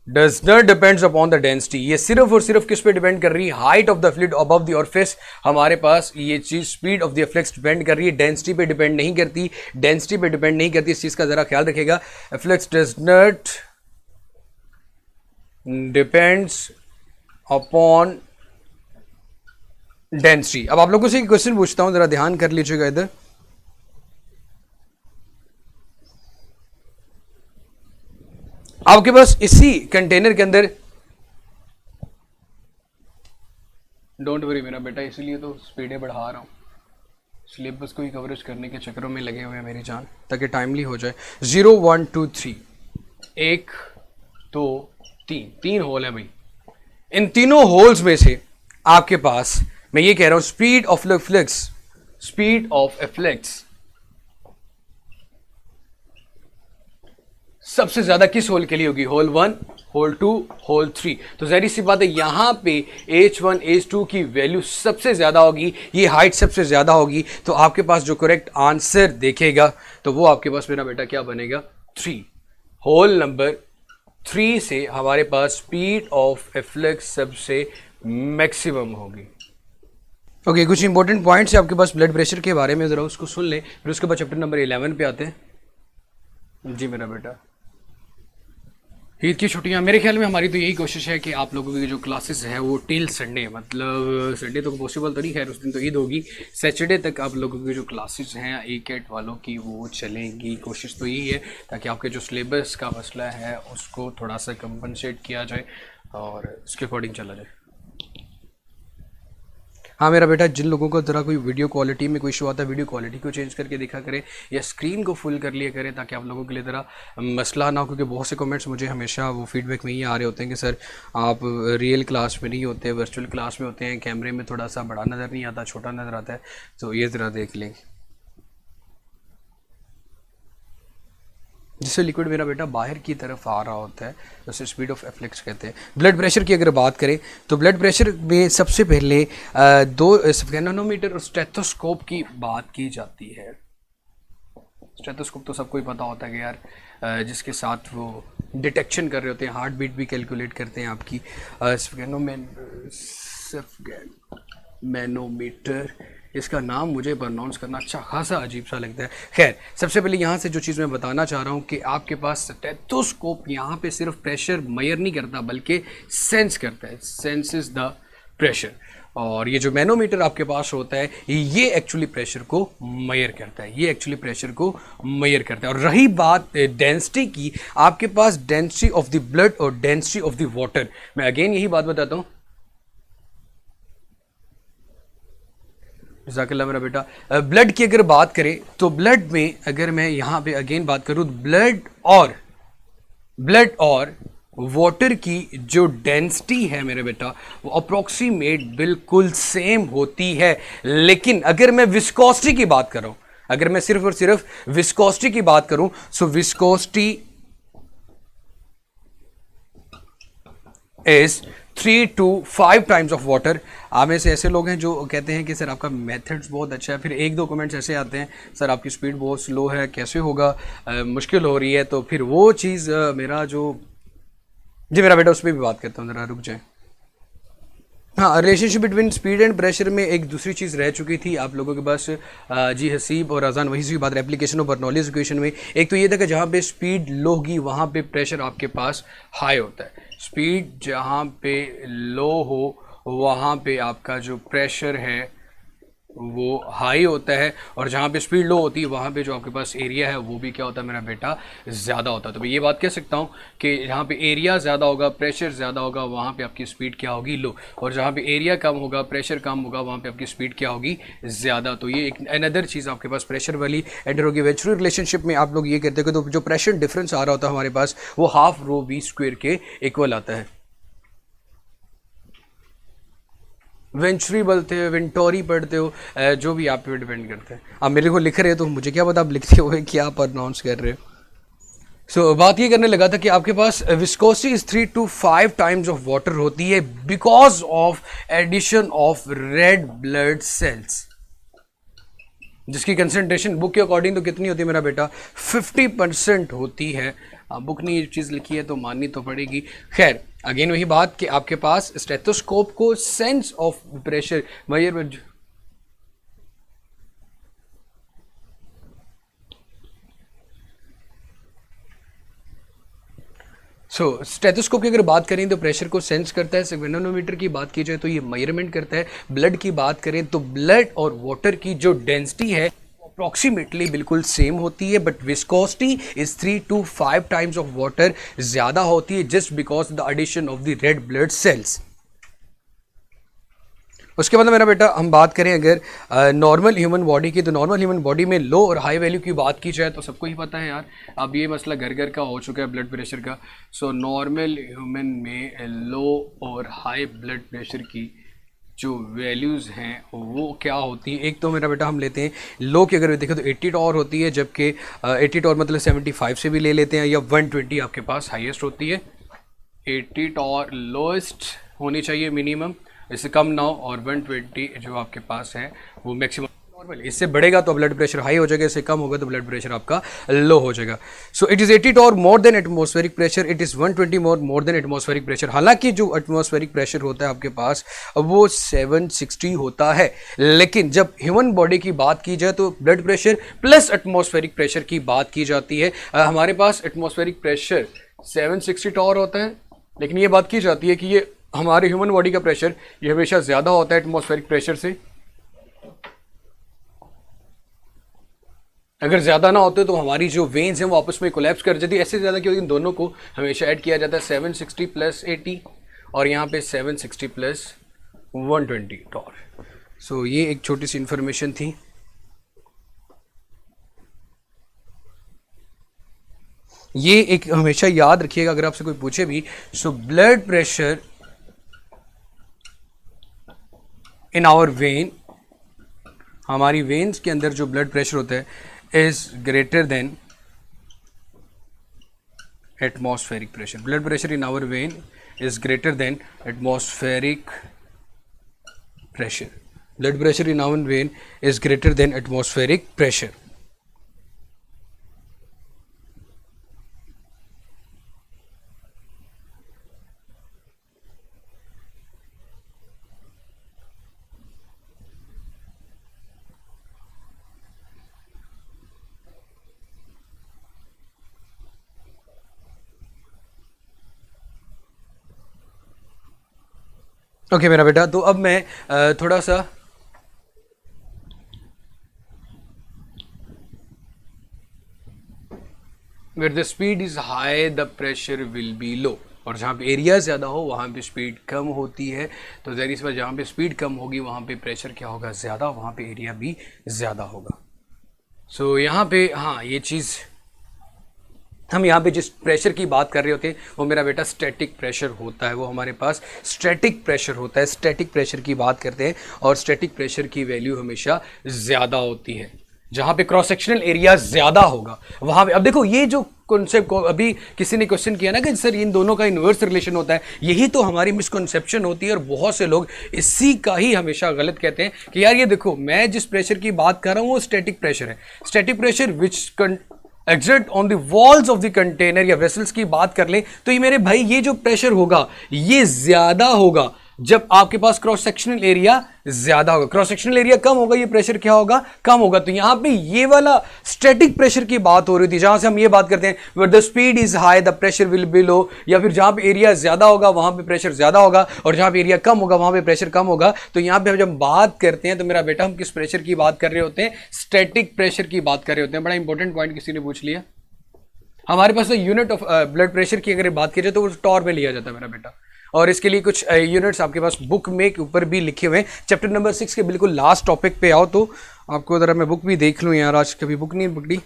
does not depends upon the density. ये सिर्फ और सिर्फ किस पे डिपेंड कर रही है, height of the fluid above the orifice. हमारे पास ये चीज speed of the flux depend कर रही है, डेंसिटी पे डिपेंड नहीं करती, डेंसिटी पे डिपेंड नहीं करती। इस चीज का जरा ख्याल रखिएगा, flux does not depends upon density. अब आप लोगों से एक क्वेश्चन पूछता हूं, जरा ध्यान कर लीजिएगा इधर। आपके पास इसी कंटेनर के अंदर, डोंट वरी मेरा बेटा, इसीलिए तो स्पीडें बढ़ा रहा हूं, सिलेबस को ही कवरेज करने के चक्करों में लगे हुए हैं मेरी जान, ताकि टाइमली हो जाए। 0 1 2 3, 1 2 3, 3 होल है भाई। इन तीनों होल्स में से आपके पास, मैं ये कह रहा हूं, speed of flux, speed of A flux सबसे ज्यादा किस होल के लिए होगी, होल 1, होल 2, होल 3। तो जहरी सी बात है, यहां पे H1 H2 की वैल्यू सबसे ज्यादा होगी, ये हाइट सबसे ज्यादा होगी। तो आपके पास जो करेक्ट आंसर देखेगा तो वो आपके पास मेरा बेटा क्या बनेगा, 3। होल नंबर 3 से हमारे पास स्पीड ऑफ ए फ्लक्स सबसे मैक्सिमम होगी। ओके, कुछ इंपॉर्टेंट पॉइंट्स है आपके पास ब्लड प्रेशर के बारे में, जरा उसको सुन ले, फिर उसके बाद चैप्टर नंबर 11 पे आते हैं। जी मेरा बेटा, ईद की छुट्टियां, मेरे ख्याल में हमारी तो यही कोशिश है कि आप लोगों की जो क्लासेस है वो टिल संडे, मतलब संडे तो पॉसिबल तो नहीं, खैर उस दिन तो ईद होगी, सैटरडे तक आप लोगों की जो क्लासेस हैं ए कैट वालों की वो चलेंगी। कोशिश तो यही है ताकि आपके जो सिलेबस का मसला है उसको थोड़ा सा कंपनसेट किया जाए और उसके अकॉर्डिंग चला जाए। हाँ मेरा बेटा, जिन लोगों को ज़रा कोई वीडियो क्वालिटी में कोई इशू आता है, वीडियो क्वालिटी को चेंज करके देखा करें या स्क्रीन को फुल कर लिया करें, ताकि आप लोगों के लिए ज़रा मसला ना हो। क्योंकि बहुत से कमेंट्स मुझे हमेशा वो फीडबैक में ही आ रहे होते हैं कि सर आप रियल क्लास में नहीं होते, वर्चुअल क्लास में होते हैं, कैमरे में थोड़ा सा बड़ा नज़र नहीं आता, छोटा नज़र आता है। तो ये ज़रा देख लेंगे, जिससे लिक्विड मेरा बेटा बाहर की तरफ आ रहा होता है, उसे स्पीड ऑफ फ्लक्स कहते हैं। ब्लड प्रेशर की अगर बात करें तो ब्लड प्रेशर में सबसे पहले दो स्फेनोमीटर और स्टेथोस्कोप की बात की जाती है। स्टेथोस्कोप तो सबको ही पता होता है कि यार जिसके साथ वो डिटेक्शन कर रहे होते हैं, हार्ट बीट भी कैलकुलेट करते हैं आपकी। मैनोमीटर, इसका नाम मुझे प्रोनाउंस करना अच्छा खासा अजीब सा लगता है। खैर, सबसे पहले यहाँ से जो चीज़ मैं बताना चाह रहा हूँ कि आपके पास स्टेथोस्कोप यहाँ पे सिर्फ प्रेशर मेजर नहीं करता बल्कि सेंस करता है, सेंसेस द प्रेशर। और ये जो मैनोमीटर आपके पास होता है ये एक्चुअली प्रेशर को मेजर करता है, ये एक्चुअली प्रेशर को मेजर करता है। और रही बात डेंसिटी की, आपके पास डेंसिटी ऑफ द ब्लड और डेंसिटी ऑफ द वाटर, मैं अगेन यही बात बताता हूँ। जज़ाकल्लाह मेरा बेटा। ब्लड की अगर बात करें तो ब्लड में अगर मैं यहाँ पे अगेन बात करूँ, ब्लड और वाटर की जो डेंसिटी है मेरे बेटा वो अप्रोक्सीमेट बिल्कुल सेम होती है। लेकिन अगर मैं विस्कोसिटी की बात कर रहा हूँ, अगर मैं सिर्फ और सिर्फ विस्कोसिटी की बात करूँ, so viscosity is 3 to 5 times of water. आप में से ऐसे लोग हैं जो कहते हैं कि सर आपका मेथड्स बहुत अच्छा है, फिर एक दो कमेंट्स ऐसे आते हैं सर आपकी स्पीड बहुत स्लो है, कैसे होगा, मुश्किल हो रही है। तो फिर वो चीज़ मेरा जो, जी मेरा बेटा उस पर भी बात करता हूँ, ज़रा रुक जाए। हाँ, relationship between speed and pressure में एक दूसरी चीज़ रह चुकी थी आप लोगों के पास, जी हसीब और अजान वही सी बात, एप्लीकेशन ऑफ बर्नौलीज इक्वेशन में। एक तो ये था कि जहाँ पे स्पीड लो होगी वहाँ पे प्रेशर आपके पास हाई होता है, स्पीड जहाँ पे लो हो वहाँ पे आपका जो प्रेशर है वो हाई होता है, और जहाँ पे स्पीड लो होती है वहाँ पे जो आपके पास एरिया है वो भी क्या होता है मेरा बेटा, ज़्यादा होता है। तो मैं ये बात कह सकता हूँ कि जहाँ पे एरिया ज़्यादा होगा, प्रेशर ज़्यादा होगा, वहाँ पे आपकी स्पीड क्या होगी, लो। और जहाँ पे एरिया कम होगा, प्रेशर कम होगा, वहाँ पे आपकी स्पीड क्या होगी, ज़्यादा। तो ये एक अनदर चीज़ आपके पास प्रेशर वाली एंटर होगी। वेचुरल रिलेशनशिप में आप लोग ये कहते हैं कि तो जो प्रेशर डिफरेंस आ रहा होता है हमारे पास वो हाफ रो वी स्क्वेयर के इक्वल आता है। वेंचुरी बोलते हो, वेंटोरी पढ़ते हो, जो भी आप पे डिपेंड करते हैं। आप मेरे को लिख रहे हो तो मुझे क्या पता आप लिखते हुए क्या प्रोनाउंस कर रहे हो। सो बात ये करने लगा था कि आपके पास viscosity is 3 to 5 times of water होती है because of addition of red blood cells. जिसकी कंसंट्रेशन बुक के अकॉर्डिंग तो कितनी होती है मेरा बेटा, 50% होती है। बुक ने ये चीज़ लिखी है तो माननी तो पड़ेगी। खैर अगेन वही बात कि आपके पास स्टेथोस्कोप को sense of pressure measurement, stethoscope की अगर बात करें तो प्रेशर को सेंस करता है। मैनोमीटर की बात की जाए तो ये मेजरमेंट करता है। ब्लड की बात करें तो ब्लड और वाटर की जो डेंसिटी है अप्रॉक्सीमेटली बिल्कुल सेम होती है, but viscosity is 3 to 5 times of water ज़्यादा होती है just because the addition of the red blood cells. उसके बाद मेरा बेटा हम बात करें अगर नॉर्मल ह्यूमन बॉडी की, तो नॉर्मल ह्यूमन बॉडी में लो और हाई वैल्यू की बात की जाए तो सबको ही पता है यार, अब ये मसला घर घर का हो चुका है ब्लड प्रेशर का। सो नॉर्मल ह्यूमन में लो और हाई ब्लड प्रेशर की जो वैल्यूज़ हैं वो क्या होती हैं। एक तो मेरा बेटा हम लेते हैं लो की, अगर देखें तो 80 टॉर होती है, जबकि 80 टॉर मतलब 75 से भी ले लेते हैं, या 120 आपके पास हाईएस्ट होती है। 80 टॉर लोएस्ट होनी चाहिए मिनिमम, इससे कम ना हो, और 120 जो आपके पास है वो मैक्सिमम नॉर्मल। इससे बढ़ेगा तो ब्लड प्रेशर हाई हो जाएगा, इससे कम होगा तो ब्लड प्रेशर आपका लो हो जाएगा। So it is 80 torr more than atmospheric pressure, it is 120 more than atmospheric pressure. हालांकि जो एटमॉस्फेरिक प्रेशर होता है आपके पास वो 760 होता है, लेकिन जब ह्यूमन बॉडी की बात की जाए तो blood pressure plus atmospheric pressure की बात की जाती है। हमारे पास एटमॉस्फेरिक प्रेशर 760 टॉर होता है, लेकिन ये बात की जाती है कि ये हमारे ह्यूमन बॉडी का प्रेशर ये हमेशा ज़्यादा होता है एटमॉस्फेरिक प्रेशर से। अगर ज़्यादा ना होते तो हमारी जो वेन्स हैं वो आपस में कोलैप्स कर जाती है। ऐसे ज़्यादा क्योंकि इन दोनों को हमेशा ऐड किया जाता है, 760 + 80 और यहाँ पे 760 + 120 टॉर। सो ये एक छोटी सी इंफॉर्मेशन थी। ये एक हमेशा याद रखिएगा अगर आपसे कोई पूछे भी। So blood pressure in our vein, हमारी वेन्स के अंदर जो ब्लड प्रेशर होता है is greater than atmospheric pressure. Blood pressure in our vein is greater than atmospheric pressure. Blood pressure in our vein is greater than atmospheric pressure. Okay मेरा बेटा, तो अब मैं थोड़ा सा where the speed is high the pressure will be low, और जहाँ पे एरिया ज़्यादा हो वहाँ पे स्पीड कम होती है। तो ज़ाहिर सी बात, जहाँ पे स्पीड कम होगी वहाँ पे प्रेशर क्या होगा, ज़्यादा, वहाँ पे एरिया भी ज़्यादा होगा। सो यहाँ पे हाँ ये चीज़ हम यहाँ पे जिस प्रेशर की बात कर रहे होते हैं वो मेरा बेटा स्टैटिक प्रेशर होता है। वो हमारे पास स्टैटिक प्रेशर होता है, स्टैटिक प्रेशर की बात करते हैं, और स्टैटिक प्रेशर की वैल्यू हमेशा ज़्यादा होती है। जहाँ पे क्रॉस सेक्शनल एरिया ज़्यादा होगा वहाँ पे, अब देखो ये जो कॉन्सेप्ट को अभी किसी ने क्वेश्चन किया ना कि सर इन दोनों का इन्वर्स रिलेशन होता है, यही तो हमारी मिसकॉन्सेप्शन होती है, और बहुत से लोग इसी का ही हमेशा गलत कहते हैं कि यार ये देखो मैं जिस प्रेशर की बात कर रहा हूँ वो स्टैटिक प्रेशर है। Static pressure which exert on the walls of the container या वेसल्स की बात कर लें तो ये मेरे भाई ये जो प्रेशर होगा ये ज्यादा होगा जब आपके पास क्रॉस सेक्शनल एरिया ज्यादा होगा। क्रॉस सेक्शनल एरिया कम होगा, ये प्रेशर क्या होगा, कम होगा। तो यहां पे ये वाला स्टैटिक प्रेशर की बात हो रही थी, जहां से हम ये बात करते हैं where the speed is high the pressure will be low, या फिर जहां पे एरिया ज्यादा होगा वहां पे प्रेशर ज्यादा होगा, और जहां पे एरिया कम होगा वहां पे प्रेशर कम होगा। तो यहां पे जब बात करते हैं तो मेरा बेटा हम किस प्रेशर की बात कर रहे होते हैं, स्टैटिक प्रेशर की बात कर रहे होते हैं। बड़ा इंपॉर्टेंट पॉइंट किसी ने पूछ लिया। हमारे पास यूनिट ऑफ ब्लड प्रेशर की अगर बात की जाए तो वो टॉर में लिया जाता है मेरा बेटा, और इसके लिए कुछ यूनिट्स आपके पास बुक में के ऊपर भी लिखे हुए हैं। चैप्टर नंबर 6 के बिल्कुल लास्ट टॉपिक पे आओ तो आपको ज़रा मैं बुक भी देख लूँ यार, आज कभी बुक नहीं पकड़ी।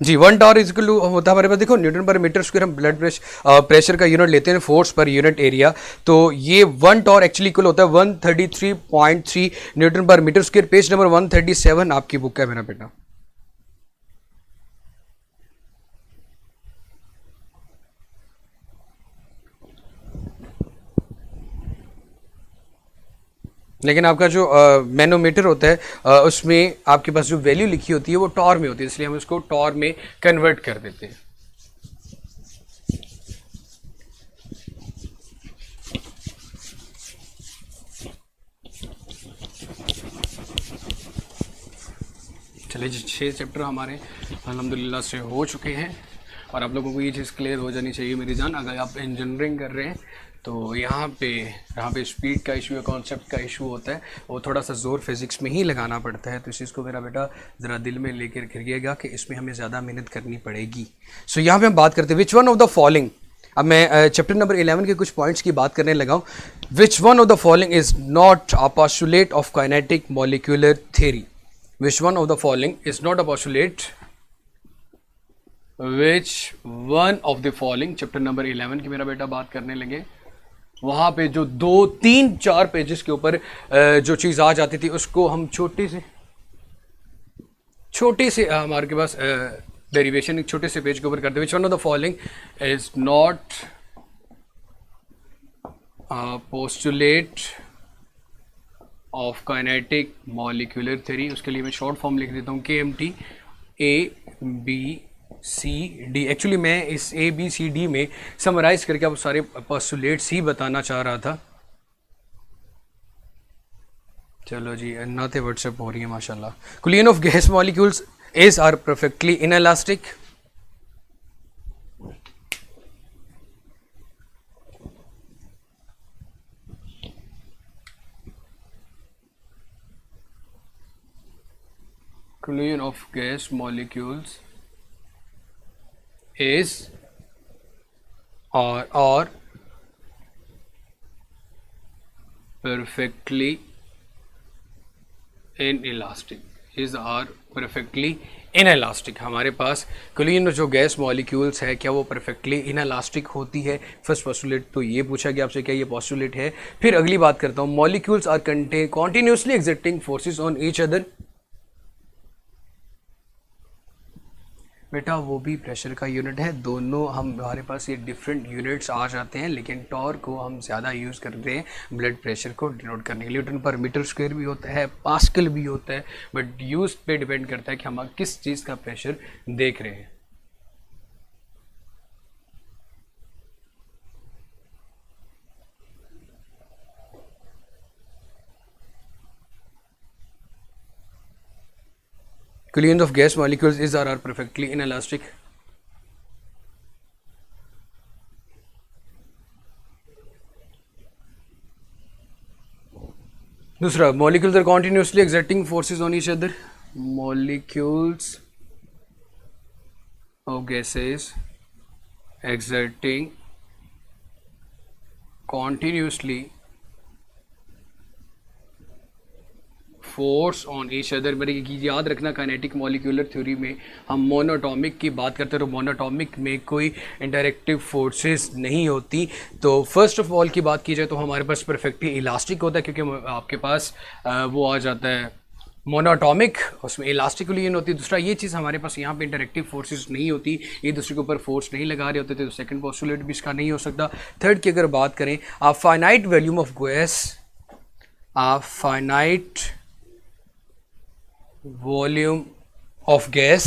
जी 1 टॉर इज इक्वल टू होता है हमारे पास, देखो न्यूटन पर मीटर स्क्वायर हम ब्लड प्रेशर का यूनिट लेते हैं, फोर्स पर यूनिट एरिया। तो ये 1 टॉर एक्चुअली इक्वल होता है 133.3 न्यूटन पर मीटर स्क्वायर। पेज नंबर 137 आपकी बुक है मेरा बेटा। लेकिन आपका जो मैनोमीटर होता है उसमें आपके पास जो वैल्यू लिखी होती है वो टॉर में होती है, इसलिए हम इसको टॉर में कन्वर्ट कर देते हैं। चलिए जी, 6 चैप्टर हमारे अल्हम्दुलिल्लाह से हो चुके हैं और आप लोगों को ये चीज़ क्लियर हो जानी चाहिए मेरी जान। अगर आप इंजीनियरिंग कर रहे हैं तो यहाँ पे स्पीड का इशू या कॉन्सेप्ट का इशू होता है, वो थोड़ा सा जोर फिज़िक्स में ही लगाना पड़ता है। तो इस चीज़ को मेरा बेटा ज़रा दिल में लेकर रखिएगा कि इसमें हमें ज़्यादा मेहनत करनी पड़ेगी। सो यहाँ पे हम बात करते हैं which one of the following. अब मैं चैप्टर नंबर 11 के कुछ पॉइंट्स की बात करने लगा हूँ। Which one of the following is not a postulate of kinetic molecular theory. Which one of the following is not a postulate? Which one of the following, chapter number 11 की मेरा बेटा बात करने लगे। वहां पे जो 2-3-4 पेजेस के ऊपर जो चीज़ आ जाती थी उसको हम छोटे से हमारे के पास डेरिवेशन एक छोटे से पेज के ऊपर करते। Which one of the following is not postulate of kinetic molecular theory. उसके लिए मैं शॉर्ट फॉर्म लिख देता हूँ KMT ABCD। एक्चुअली मैं इस ABCD में समराइज करके आप सारे पोस्टुलेट्स ही बताना चाह रहा था। चलो जी, नाते व्हाट्सएप हो रही है माशाल्लाह। Collision of gas molecules is are perfectly inelastic. Collision of gas molecules is or perfectly inelastic, is or perfectly inelastic। हमारे पास collision जो गैस मॉलिक्यूल्स है क्या वो परफेक्टली इनएलास्टिक होती है? फर्स्ट पोस्टुलेट तो ये पूछा गया आपसे, क्या ये पोस्टुलेट है। फिर अगली बात करता हूँ, molecules are continuously exerting forces on each other. बेटा वो भी प्रेशर का यूनिट है, दोनों हमारे पास ये डिफरेंट यूनिट्स आ जाते हैं, लेकिन टॉर को हम ज़्यादा यूज़ करते हैं ब्लड प्रेशर को डिनोट करने के लिए। न्यूटन पर मीटर स्क्वायर भी होता है, पास्कल भी होता है, बट यूज़ पे डिपेंड करता है कि हम किस चीज़ का प्रेशर देख रहे हैं। Collision of gas molecules is or are perfectly inelastic. दूसरा, molecules are continuously exerting forces on each other. Molecules of gases exerting continuously force on each other. मेरे याद रखना, काइनेटिक मॉलिक्यूलर थ्योरी में हम मोनोटॉमिक की बात करते हैं तो मोनोटॉमिक में कोई इंटरैक्टिव फोर्सेस नहीं होती। तो फर्स्ट ऑफ ऑल की बात की जाए तो हमारे पास परफेक्टली इलास्टिक होता है, क्योंकि आपके पास वो आ जाता है मोनोटॉमिक, उसमें इलास्टिक कोलिजन होती है। दूसरा ये चीज़ हमारे पास यहाँ पे इंटरैक्टिव फोर्सेस नहीं होती, एक दूसरे के ऊपर फोर्स नहीं लगा रहे होते थे, तो सेकंड पोस्टुलेट भी इसका नहीं हो सकता। थर्ड की अगर बात करें, a finite volume of gas, a finite volume of gas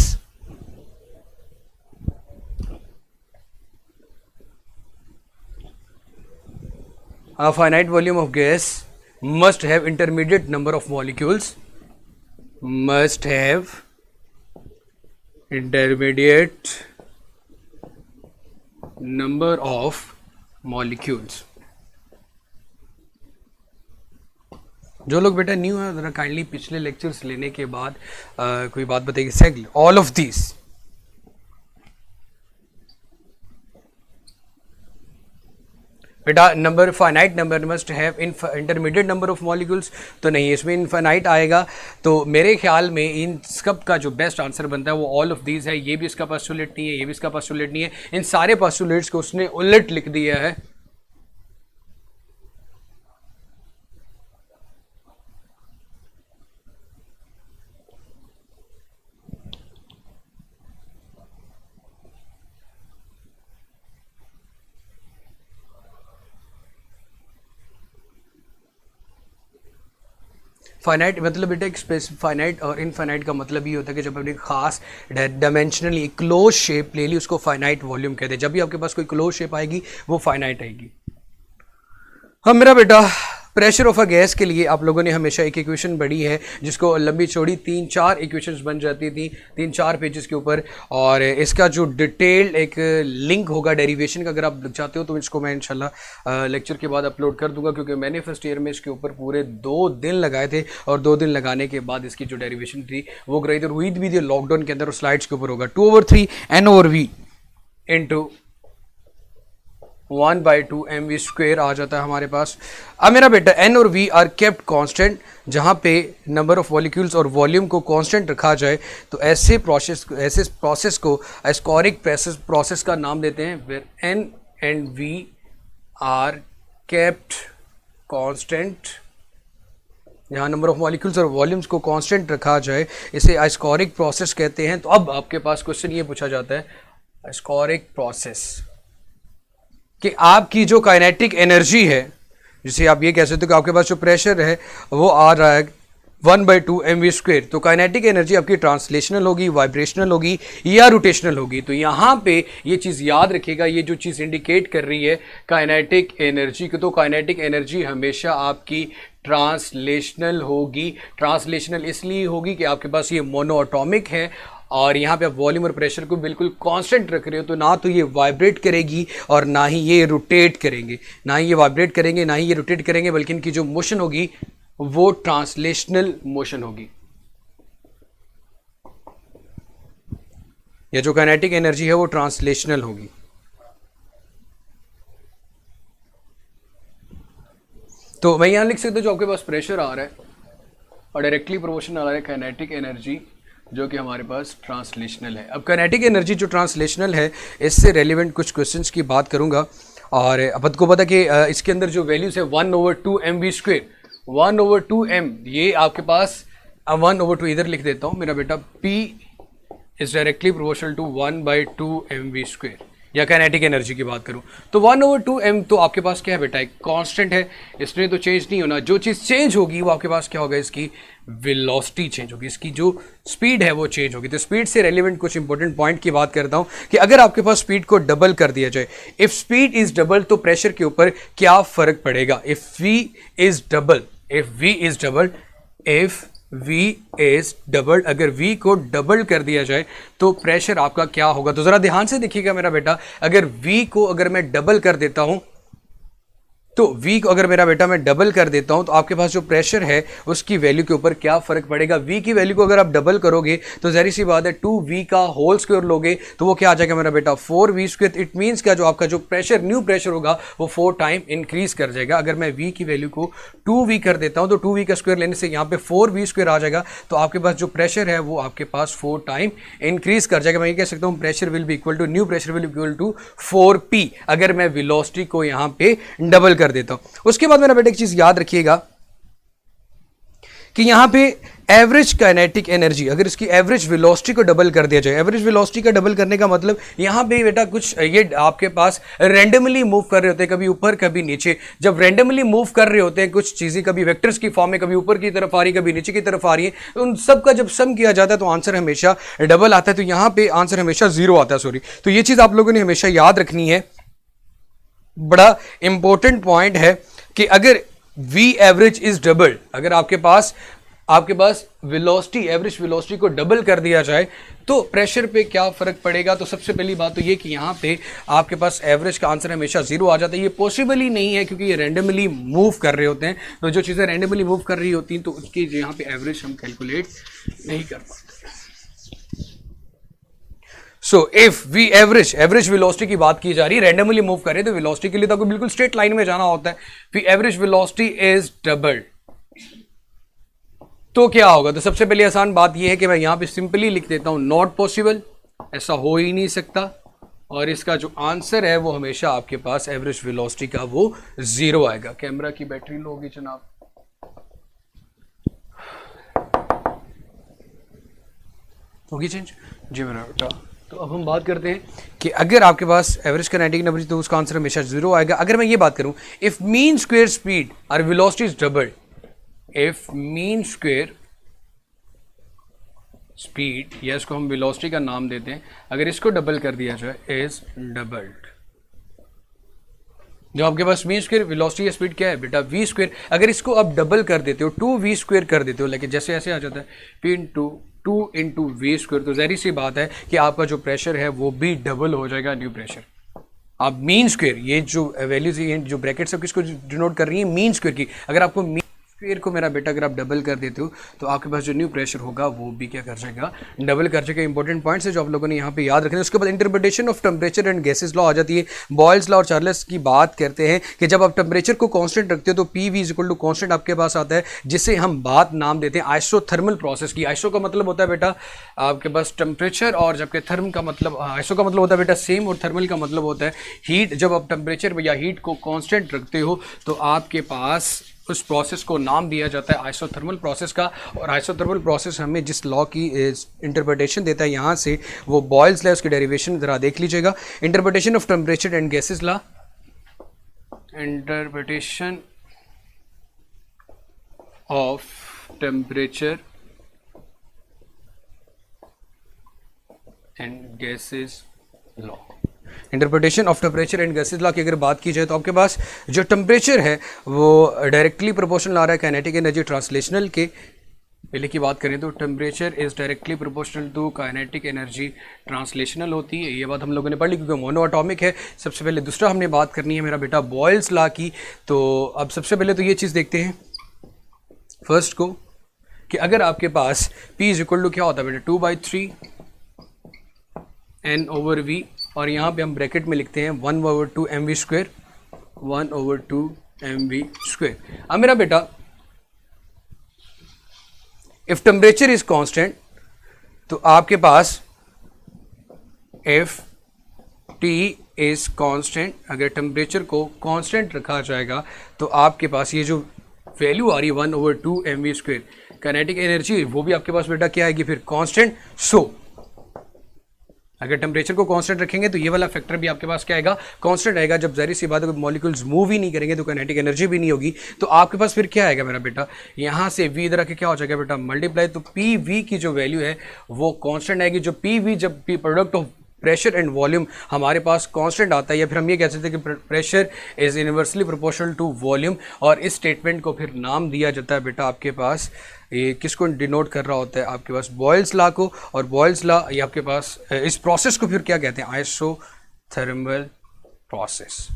a finite volume of gas must have intermediate number of molecules, must have intermediate number of molecules। जो लोग बेटा न्यू है ज़रा काइंडली पिछले लेक्चर्स लेने के बाद कोई बात बताइए। सेकंड, ऑल ऑफ दिस, बेटा number finite number must have intermediate number of molecules, तो नहीं, इसमें इनफाइनाइट आएगा। तो मेरे ख्याल में इन सब का जो बेस्ट आंसर बनता है वो ऑल ऑफ दीज है। ये भी इसका पोस्टुलेट नहीं है, ये भी इसका पोस्टुलेट नहीं है, इन सारे पोस्टुलेट्स को उसने उलट लिख दिया है। फाइनाइट मतलब बेटा एक फाइनाइट और इनफाइनाइट का मतलब ये होता है कि जब हमने खास डायमेंशनली क्लोज शेप ले ली उसको फाइनाइट वॉल्यूम कहते हैं। जब भी आपके पास कोई क्लोज शेप आएगी वो फाइनाइट आएगी। हाँ मेरा बेटा, प्रेशर ऑफ अ गैस के लिए आप लोगों ने हमेशा एक इक्वेशन पढ़ी है जिसको लंबी चौड़ी 3-4 इक्वेशंस बन जाती थी 3-4 पेजेस के ऊपर, और इसका जो डिटेल्ड एक लिंक होगा डेरिवेशन का, अगर आप चाहते हो तो इसको मैं इंशाल्लाह लेक्चर के बाद अपलोड कर दूंगा, क्योंकि मैंने फर्स्ट ईयर में इसके ऊपर पूरे 2 दिन लगाए थे और 2 दिन लगाने के बाद इसकी जो डेरिवेशन थी वो कराई थी। हुई भी थी लॉकडाउन के अंदर और स्लाइड्स के ऊपर होगा 2/3 n/v इंटू 1/2 mv स्क्वेयर आ जाता है हमारे पास। अब मेरा बेटा n और v आर केप्ट कांस्टेंट, जहाँ पे नंबर ऑफ मॉलिक्यूल्स और वॉल्यूम को कांस्टेंट रखा जाए तो ऐसे प्रोसेस को एस्कोरिक प्रोसेस का नाम देते हैं, where n and v are kept constant, यहाँ नंबर ऑफ मॉलिक्यूल्स और वॉल्यूम्स को कांस्टेंट रखा जाए, इसे एस्कोरिक प्रोसेस कहते हैं। तो अब आपके पास क्वेश्चन ये पूछा जाता है एस्कोरिक प्रोसेस कि आपकी जो काइनेटिक एनर्जी है, जिसे आप ये कह सकते हो कि आपके पास जो प्रेशर है वो आ रहा है 1/2 mv स्क्वेयर, तो काइनेटिक एनर्जी आपकी ट्रांसलेशनल होगी, वाइब्रेशनल होगी या रोटेशनल होगी। तो यहाँ पे ये चीज़ याद रखिएगा, ये जो चीज़ इंडिकेट कर रही है काइनेटिक एनर्जी को, तो काइनेटिक एनर्जी हमेशा आपकी ट्रांसलेशनल होगी। ट्रांसलेशनल इसलिए होगी कि आपके पास ये मोनोएटॉमिक है और यहाँ पे आप वॉल्यूम और प्रेशर को बिल्कुल कांस्टेंट रख रहे हो, तो ना तो ये वाइब्रेट करेगी और ना ही ये रोटेट करेंगे, ना ही ये वाइब्रेट करेंगे ना ही ये रोटेट करेंगे, बल्कि इनकी जो मोशन होगी वो ट्रांसलेशनल मोशन होगी। ये जो काइनेटिक एनर्जी है वो ट्रांसलेशनल होगी। तो मैं यहां लिख सकता हूं जो आपके पास प्रेशर आ रहा है और डायरेक्टली प्रोपोर्शनल आ रहा है काइनेटिक एनर्जी जो कि हमारे पास ट्रांसलेशनल है। अब काइनेटिक एनर्जी जो ट्रांसलेशनल है, इससे रेलिवेंट कुछ क्वेश्चंस की बात करूंगा। और अब आपको पता कि इसके अंदर जो वैल्यूज है 1/2 mv स्क्वेयर, 1/2 m, ये आपके पास 1/2 इधर लिख देता हूं मेरा बेटा, P is directly proportional to 1/2 mv square, या काइनेटिक एनर्जी की बात करूं तो 1/2 m तो आपके पास क्या है बेटा, एक कांस्टेंट है, इसमें तो चेंज नहीं होना। जो चीज़ चेंज होगी वो आपके पास क्या होगा, इसकी वेलोसिटी चेंज होगी, इसकी जो स्पीड है वो चेंज होगी। तो स्पीड से रेलिवेंट कुछ इंपॉर्टेंट पॉइंट की बात करता हूं कि अगर आपके पास स्पीड को डबल कर दिया जाए, इफ स्पीड इज डबल, तो प्रेशर के ऊपर क्या फर्क पड़ेगा। इफ v इज डबल, अगर v को डबल कर दिया जाए तो प्रेशर आपका क्या होगा। तो जरा ध्यान से देखिएगा मेरा बेटा, अगर v को अगर मैं डबल कर देता हूं, तो v को अगर मेरा बेटा मैं डबल कर देता हूं तो आपके पास जो प्रेशर है उसकी वैल्यू के ऊपर क्या फर्क पड़ेगा। v की वैल्यू को अगर आप डबल करोगे तो जहरी सी बात है 2v का होल स्क्वायर लोगे तो वो क्या आ जाएगा मेरा बेटा 4v स्क्वायर। इट मीन्स क्या, जो आपका जो प्रेशर न्यू प्रेशर होगा वो 4 टाइम इंक्रीज कर जाएगा। अगर मैं v की वैल्यू को 2v कर देता हूं तो 2v का स्क्वायर लेने से यहाँ पे 4v स्क्वायर आ जाएगा, तो आपके पास जो प्रेशर है वो आपके पास 4 टाइम इंक्रीज कर जाएगा। मैं ये कह सकता हूँ pressure will be equal to, new pressure will be equal to 4p अगर मैं वेलोसिटी को यहाँ पे डबल कर देता हूँ। उसके बाद मेरा बेटा एक चीज याद रखिएगा कि यहां पे एवरेज काइनेटिक एनर्जी, अगर इसकी एवरेज वेलोसिटी को डबल कर दिया जाए, एवरेज वेलोसिटी का डबल करने का मतलब यहां पे बेटा कुछ ये आपके पास रैंडमली मूव कर रहे होते हैं, कभी ऊपर कभी नीचे। जब रैंडमली मूव कर रहे होते हैं कुछ चीजें, कभी वेक्टर्स की फॉर्म में, कभी ऊपर की तरफ आ रही है कभी नीचे की तरफ आ रही है, तो उन सब का जब सम किया जाता है तो आंसर हमेशा डबल आता है। तो यहां पर आंसर हमेशा 0 आता है, सॉरी। तो ये चीज आप लोगों ने हमेशा याद रखनी है, बड़ा इंपॉर्टेंट पॉइंट है कि अगर v एवरेज इज डबल, अगर आपके पास वेलोसिटी, एवरेज वेलोसिटी को डबल कर दिया जाए तो प्रेशर पे क्या फर्क पड़ेगा। तो सबसे पहली बात तो ये कि यहाँ पे आपके पास एवरेज का आंसर हमेशा 0 आ जाता है। ये पॉसिबल ही नहीं है क्योंकि ये रैंडमली मूव कर रहे होते हैं, तो जो चीज़ें रैंडमली मूव कर रही होती हैं तो उसकी यहाँ पे एवरेज हम कैलकुलेट नहीं कर पाते। So if we average velocity की बात की जा रही है, रैंडमली मूव कर रहे हैं, तो वेलोसिटी के लिए तो आपको बिल्कुल स्ट्रेट लाइन में जाना होता है। V average velocity is double, तो क्या होगा। तो सबसे पहले आसान बात यह है कि मैं यहां पे सिंपली लिख देता हूं नॉट पॉसिबल, ऐसा हो ही नहीं सकता। और इसका जो आंसर है वो हमेशा आपके पास एवरेज वेलोसिटी का वो 0 आएगा। कैमरा की बैटरी लो होगी जनाब, होगी चेंज जी मेरा बेटा। तो अब हम बात करते हैं कि अगर आपके पास एवरेज काइनेटिक एनर्जी तो उसका आंसर हमेशा 0 आएगा। अगर मैं ये बात करूं, इफ मीन स्क्वायर स्पीड और velocity is double, if mean square speed, या इसको हम वेलोसिटी का नाम देते हैं, अगर इसको डबल कर दिया जाए इज डबल्ड। जो आपके पास मीन स्क्वायर वेलोसिटी या स्पीड क्या है बेटा, वी स्क्वायर। अगर इसको आप डबल कर देते हो, 2v² कर देते हो, लेकिन जैसे ऐसे आ जाता है p इंटू 2 × v², तो जहरी सी बात है कि आपका जो प्रेशर है वो भी डबल हो जाएगा, न्यू प्रेशर। आप मीन स्क्वायर, ये जो वैल्यूज जो ब्रैकेट सब किसको डिनोट कर रही है, मीन स्क्वायर की। अगर आपको मीन स्क्वायर को मेरा बेटा अगर आप डबल कर देते हो तो आपके पास जो न्यू प्रेशर होगा वो भी क्या कर जाएगा, डबल कर जाएगा। इंपॉर्टेंट पॉइंट्स है जो आप लोगों ने यहाँ पे याद रखना है। उसके बाद interpretation of temperature and gases law आ जाती है। बॉयल्स लॉ और चार्ल्स की बात करते हैं कि जब आप टेम्परेचर को कांस्टेंट रखते हो तो PV इक्वल टू कांस्टेंट आपके पास आता है, जिसे हम बात नाम देते हैं आइसोथर्मल प्रोसेस की। आइसो का मतलब होता है बेटा आपके पास टेम्परेचर, और जबकि थर्म का मतलब, आइसो का मतलब होता है बेटा सेम, और थर्मल का मतलब होता है हीट। जब आप टेम्परेचर या हीट को कांस्टेंट रखते हो तो आपके पास उस प्रोसेस को नाम दिया जाता है आइसोथर्मल प्रोसेस का। और आइसोथर्मल प्रोसेस हमें जिस लॉ की इंटरप्रिटेशन देता है यहाँ से, वो बॉयल्स लॉ, उसकी डेरिवेशन ज़रा देख लीजिएगा। Interpretation of temperature and gases law, interpretation of temperature and gases law. Interpretation of temperature and gases law की अगर बात की जाए तो आपके पास जो टेम्परेचर है वो डायरेक्टली प्रोपोर्शनल आ रहा है काइनेटिक एनर्जी ट्रांसलेशनल के। पहले की बात करें तो temperature is directly proportional to kinetic energy translational होती है, ये बात हम लोगों ने पढ़ ली क्योंकि मोनो एटॉमिक है। सबसे पहले दूसरा हमने बात करनी है मेरा बेटा बॉयल्स लॉ की। तो अब सबसे पहले तो ये चीज़ देखते हैं फर्स्ट को, कि अगर आपके पास P इज इक्वल टू क्या होता है बेटा, 2/3 N/V, और यहाँ पे हम ब्रैकेट में लिखते हैं 1/2 mv², 1/2 mv²। अब मेरा बेटा इफ टेम्परेचर इज कांस्टेंट तो आपके पास इफ T इज कांस्टेंट, अगर टेम्परेचर को कांस्टेंट रखा जाएगा तो आपके पास ये जो वैल्यू आ रही है 1/2 mv², काइनेटिक एनर्जी, वो भी आपके पास बेटा क्या आएगी फिर कांस्टेंट। सो अगर टेम्परेचर को कांस्टेंट रखेंगे तो ये वाला फैक्टर भी आपके पास क्या आएगा, कांस्टेंट आएगा। जब जहरी सी बात है मॉलिक्यूल्स मूव ही नहीं करेंगे तो काइनेटिक एनर्जी भी नहीं होगी, तो आपके पास फिर क्या आएगा मेरा बेटा, यहाँ से V इधर आके क्या हो जाएगा बेटा मल्टीप्लाई, तो PV की जो वैल्यू है वो कांस्टेंट आएगी। जो PV जब product of pressure and volume हमारे पास कांस्टेंट आता है, या फिर हम ये कह सकते हैं कि pressure is inversely proportional to volume, और इस स्टेटमेंट को फिर नाम दिया जाता है बेटा आपके पास, ये किसको डिनोट कर रहा होता है आपके पास बॉयल्स लॉ को। और बॉयल्स लॉ ये आपके पास इस प्रोसेस को फिर क्या कहते हैं, आइसोथर्मल प्रोसेस।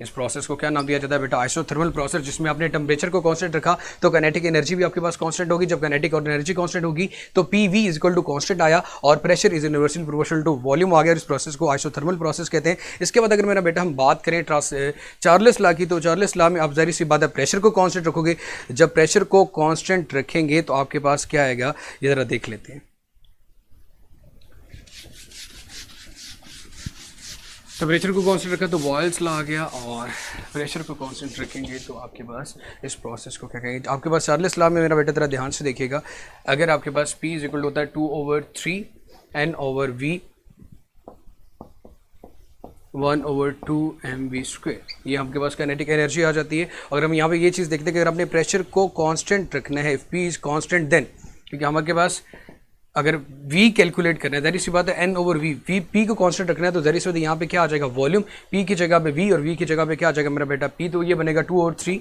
इस प्रोसेस को क्या नाम दिया जाता है बेटा, आइसोथर्मल प्रोसेस, जिसमें आपने टेम्परेचर को कांस्टेंट रखा तो काइनेटिक एनर्जी भी आपके पास कांस्टेंट होगी। जब काइनेटिक और एनर्जी कांस्टेंट होगी तो PV is equal to constant आया, और pressure is inversely proportional to volume आ गया। इस प्रोसेस को आइसोथर्मल प्रोसेस कहते हैं। इसके बाद अगर मेरा बेटा हम बात करें चार्ल्स लॉ की, तो चार्ल्स लॉ में आप ज़ाहिर सी बात है प्रेशर को कांस्टेंट रखोगे। जब प्रेशर को कांस्टेंट रखेंगे तो आपके पास क्या आएगा, ये ज़रा देख लेते हैं। टेम्परेचर को कांस्टेंट रखा तो बॉयल्स लॉ आ गया, और प्रेशर को कांस्टेंट रखेंगे तो आपके पास इस प्रोसेस को क्या कहेंगे। आपके पास चार्ल्स लॉ में मेरा बेटा तेरा ध्यान से देखिएगा, अगर आपके पास P इज इक्वल होता है 2/3 N/V, 1/2 mv², ये आपके पास काइनेटिक एनर्जी आ जाती है। और हम यहाँ पे ये चीज़ देखते हैं कि अगर आपने प्रेशर को कांस्टेंट रखना है, if P is constant then, क्योंकि हमारे पास अगर V कैलकुलेट करना है, ज़ाहिर सी बात है N/V, P को कांस्टेंट रखना है तो ज़ाहिर सी बात है यहाँ पे क्या आ जाएगा वॉल्यूम, P की जगह पे V और V की जगह पे क्या आ जाएगा मेरा बेटा P, तो ये बनेगा 2/3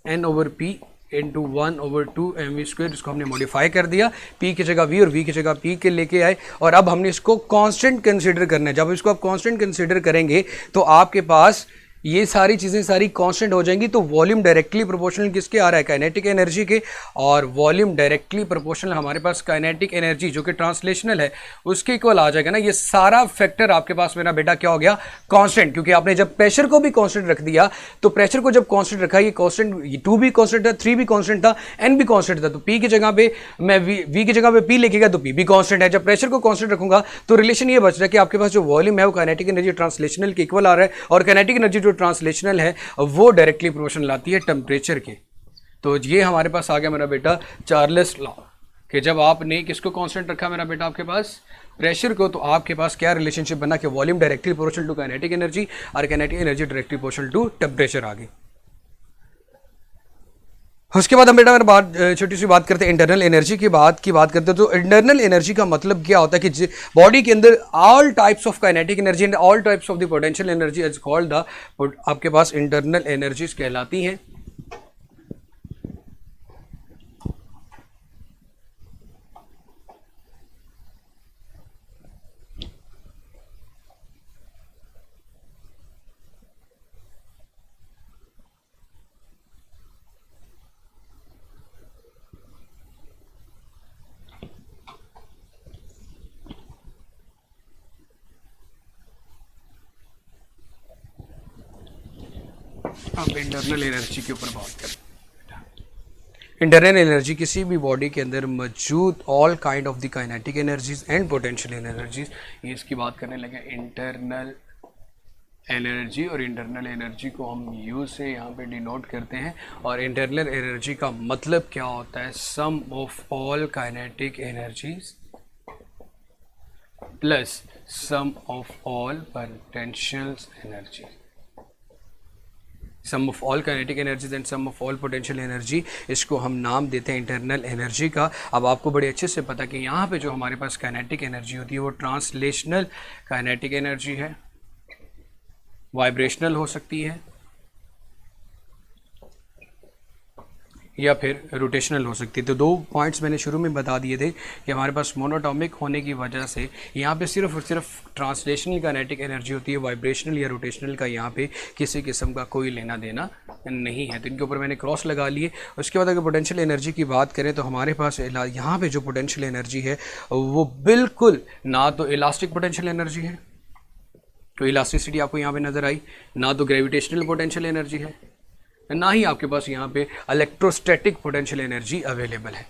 N/P इंटू 1/2 mv², जिसको हमने मॉडिफाई कर दिया, P की जगह V और V की जगह P के लेके आए, और अब हमने इसको कांस्टेंट कंसीडर करना है। जब इसको आप कांस्टेंट कंसीडर करेंगे तो आपके पास ये सारी चीज़ें सारी कांस्टेंट हो जाएंगी, तो वॉल्यूम डायरेक्टली प्रोपोर्शनल किसके आ रहा है, काइनेटिक एनर्जी के, और वॉल्यूम डायरेक्टली प्रोपोर्शनल हमारे पास काइनेटिक एनर्जी जो कि ट्रांसलेशनल है उसके इक्वल आ जाएगा ना। ये सारा फैक्टर आपके पास मेरा बेटा क्या हो गया, कांस्टेंट, क्योंकि आपने जब प्रेशर को भी कांस्टेंट रख दिया, तो प्रेशर को जब कांस्टेंट रखा, ये कांस्टेंट 2 भी कांस्टेंट था, 3 भी कांस्टेंट था, N भी कांस्टेंट था, तो P की जगह पे मैं V की जगह पे P लिखेगा तो P भी कांस्टेंट है। जब प्रेशर को कांस्टेंट रखूंगा तो रिलेशन ये बच रहा है कि आपके पास जो वॉल्यूम है वो काइनेटिक एनर्जी ट्रांसलेशनल के इक्वल आ रहा है, और काइनेटिक एनर्जी जो ट्रांसलेशनल है वो डायरेक्टली प्रोपोर्शनल आती है टेम्परेचर के। तो ये हमारे पास आ गया मेरा बेटा चार्ल्स लॉ, कि जब आपने किसको कांस्टेंट रखा मेरा बेटा आपके पास प्रेशर को, तो आपके पास क्या रिलेशनशिप बना कि volume directly proportional to kinetic energy और kinetic energy directly proportional to temperature आ गई। उसके बाद हम बेटा अगर बात छोटी सी बात करते हैं इंटरनल एनर्जी की बात करते हैं तो इंटरनल एनर्जी का मतलब क्या होता है कि बॉडी के अंदर all types of kinetic energy and all types of the potential energy is called the, आपके पास इंटरनल एनर्जीज कहलाती हैं। अब इंटरनल एनर्जी के ऊपर बात करें। इंटरनल एनर्जी किसी भी बॉडी के अंदर मौजूद all kind of the kinetic energies and potential energies, ये इसकी बात करने लगे इंटरनल एनर्जी। और इंटरनल एनर्जी को हम यू से यहाँ पे डिनोट करते हैं। और इंटरनल एनर्जी का मतलब क्या होता है? Sum of all kinetic energies plus sum of all potential energy, sum of all kinetic energies and sum of all potential energy, इसको हम नाम देते हैं इंटरनल एनर्जी का। अब आपको बड़े अच्छे से पता कि यहाँ पे जो हमारे पास काइनेटिक एनर्जी होती है वो ट्रांसलेशनल काइनेटिक एनर्जी है, वाइब्रेशनल हो सकती है या फिर रोटेशनल हो सकती है। तो दो पॉइंट्स मैंने शुरू में बता दिए थे कि हमारे पास मोनोटॉमिक होने की वजह से यहाँ पे सिर्फ और सिर्फ ट्रांसलेशनल काइनेटिक एनर्जी होती है, वाइब्रेशनल या रोटेशनल का यहाँ पे किसी किस्म का कोई लेना देना नहीं है। तो इनके ऊपर मैंने क्रॉस लगा लिए। उसके बाद अगर पोटेंशियल एनर्जी की बात करें तो हमारे पास यहाँ पे जो पोटेंशियल एनर्जी है वो बिल्कुल ना तो इलास्टिक पोटेंशियल एनर्जी है, तो इलास्टिसिटी आपको यहाँ पे नज़र आई, ना तो ग्रेविटेशनल पोटेंशियल एनर्जी है, ना ही आपके पास यहाँ पे इलेक्ट्रोस्टैटिक पोटेंशियल एनर्जी अवेलेबल है।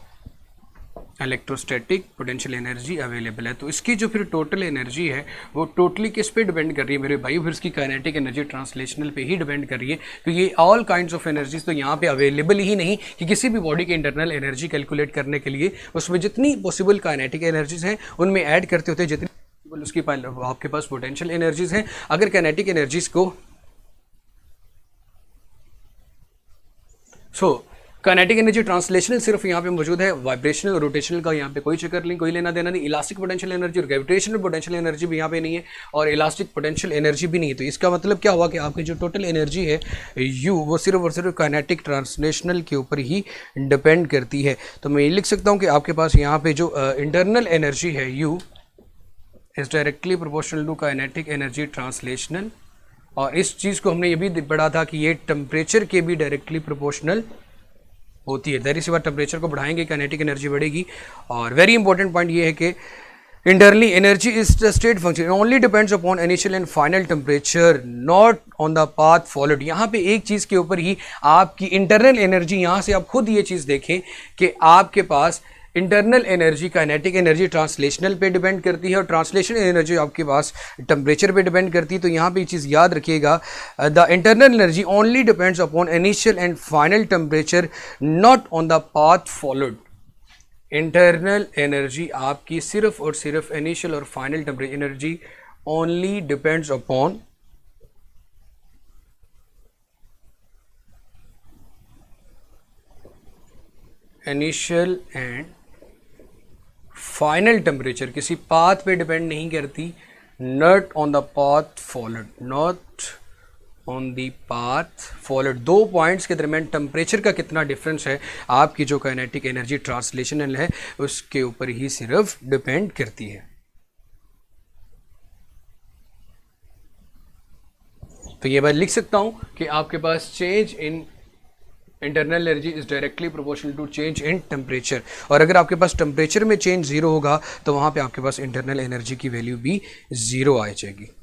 इलेक्ट्रोस्टैटिक पोटेंशियल एनर्जी अवेलेबल है। तो इसकी जो फिर टोटल एनर्जी है वो टोटली किस पे डिपेंड कर रही है मेरे भाई? फिर इसकी काइनेटिक एनर्जी ट्रांसलेशनल पे ही डिपेंड कर रही है, क्योंकि ये ऑल काइंड्स ऑफ एनर्जीज तो यहाँ पे अवेलेबल ही नहीं कि किसी भी बॉडी के इंटरनल एनर्जी कैलकुलेट करने के लिए उसमें जितनी पॉसिबल काइनेटिक एनर्जीज हैं उनमें ऐड करते होते जितनी उसकी आपके पास पोटेंशियल एनर्जीज हैं। अगर काइनेटिक एनर्जीज को काइनेटिक एनर्जी ट्रांसलेशनल सिर्फ यहाँ पे मौजूद है, वाइब्रेशनल और रोटेशनल का यहाँ पे कोई चक्कर नहीं, कोई लेना देना नहीं। इलास्टिक पोटेंशियल एनर्जी और ग्रेविटेशनल पोटेंशियल एनर्जी भी यहाँ पे नहीं है और इलास्टिक पोटेंशियल एनर्जी भी नहीं है। तो इसका मतलब क्या हुआ कि आपकी जो टोटल एनर्जी है यू वो सिर्फ और सिर्फ काइनेटिक ट्रांसलेशनल के ऊपर ही डिपेंड करती है। तो मैं ये लिख सकता हूँ कि आपके पास यहाँ पे जो इंटरनल एनर्जी है U is directly proportional to kinetic energy translational. और इस चीज़ को हमने ये भी पढ़ा था कि ये टेम्परेचर के भी डायरेक्टली प्रोपोर्शनल होती है। ज़ाहिर सी बात टेम्परेचर को बढ़ाएंगे काइनेटिक एनर्जी बढ़ेगी। और वेरी इंपॉर्टेंट पॉइंट ये है कि internally energy is the state function only depends upon initial and final temperature not on the path followed. यहाँ पे एक चीज़ के ऊपर ही आपकी इंटरनल एनर्जी, यहाँ से आप खुद ये चीज़ देखें कि आपके पास internal energy kinetic energy translational पे डिपेंड करती है और ट्रांसलेशनल एनर्जी आपके पास टेम्परेचर पे डिपेंड करती है। तो यहाँ पे ये चीज़ याद रखिएगा, the internal energy only depends upon initial and final temperature not on the path followed. Internal energy आपकी सिर्फ और सिर्फ इनिशियल और final temperature energy only depends upon initial and final temperature, किसी पाथ पे डिपेंड नहीं करती। Not on the path followed, not on the path followed. दो पॉइंट्स के दरमियान टेम्परेचर का कितना डिफरेंस है आपकी जो काइनेटिक एनर्जी ट्रांसलेशनल है उसके ऊपर ही सिर्फ डिपेंड करती है। तो ये बात लिख सकता हूं कि आपके पास change in internal energy is directly proportional to change in temperature. और अगर आपके पास टेम्परेचर में चेंज जीरो होगा तो वहां पे आपके पास इंटरनल एनर्जी की वैल्यू भी जीरो आ जाएगी।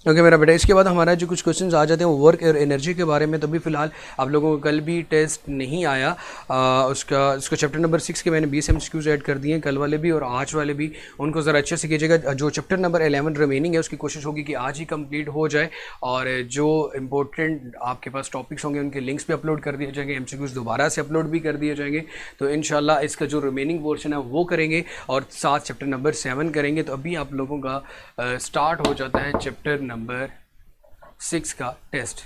ओके मेरा बेटा, इसके बाद हमारा जो कुछ क्वेश्चंस आ जाते हैं वो वर्क और एनर्जी के बारे में। तभी फिलहाल आप लोगों को कल भी टेस्ट नहीं आया उसका चैप्टर नंबर 6 के मैंने 20 MCQs ऐड कर दिए हैं, कल वाले भी और आज वाले भी। उनको ज़रा अच्छे से कीजिएगा। जो चैप्टर नंबर 11 रिमेनिंग है उसकी कोशिश होगी कि आज ही कंप्लीट हो जाए, और जो इंपॉर्टेंट आपके पास टॉपिक्स होंगे उनके लिंक्स भी अपलोड कर दिए जाएंगे, MCQs दोबारा से अपलोड भी कर दिए जाएंगे। तो इंशाल्लाह इसका जो रिमेनिंग पोर्शन है वो करेंगे और साथ चैप्टर नंबर 7 करेंगे। तो अभी आप लोगों का स्टार्ट हो जाता है चैप्टर नंबर 6 का टेस्ट।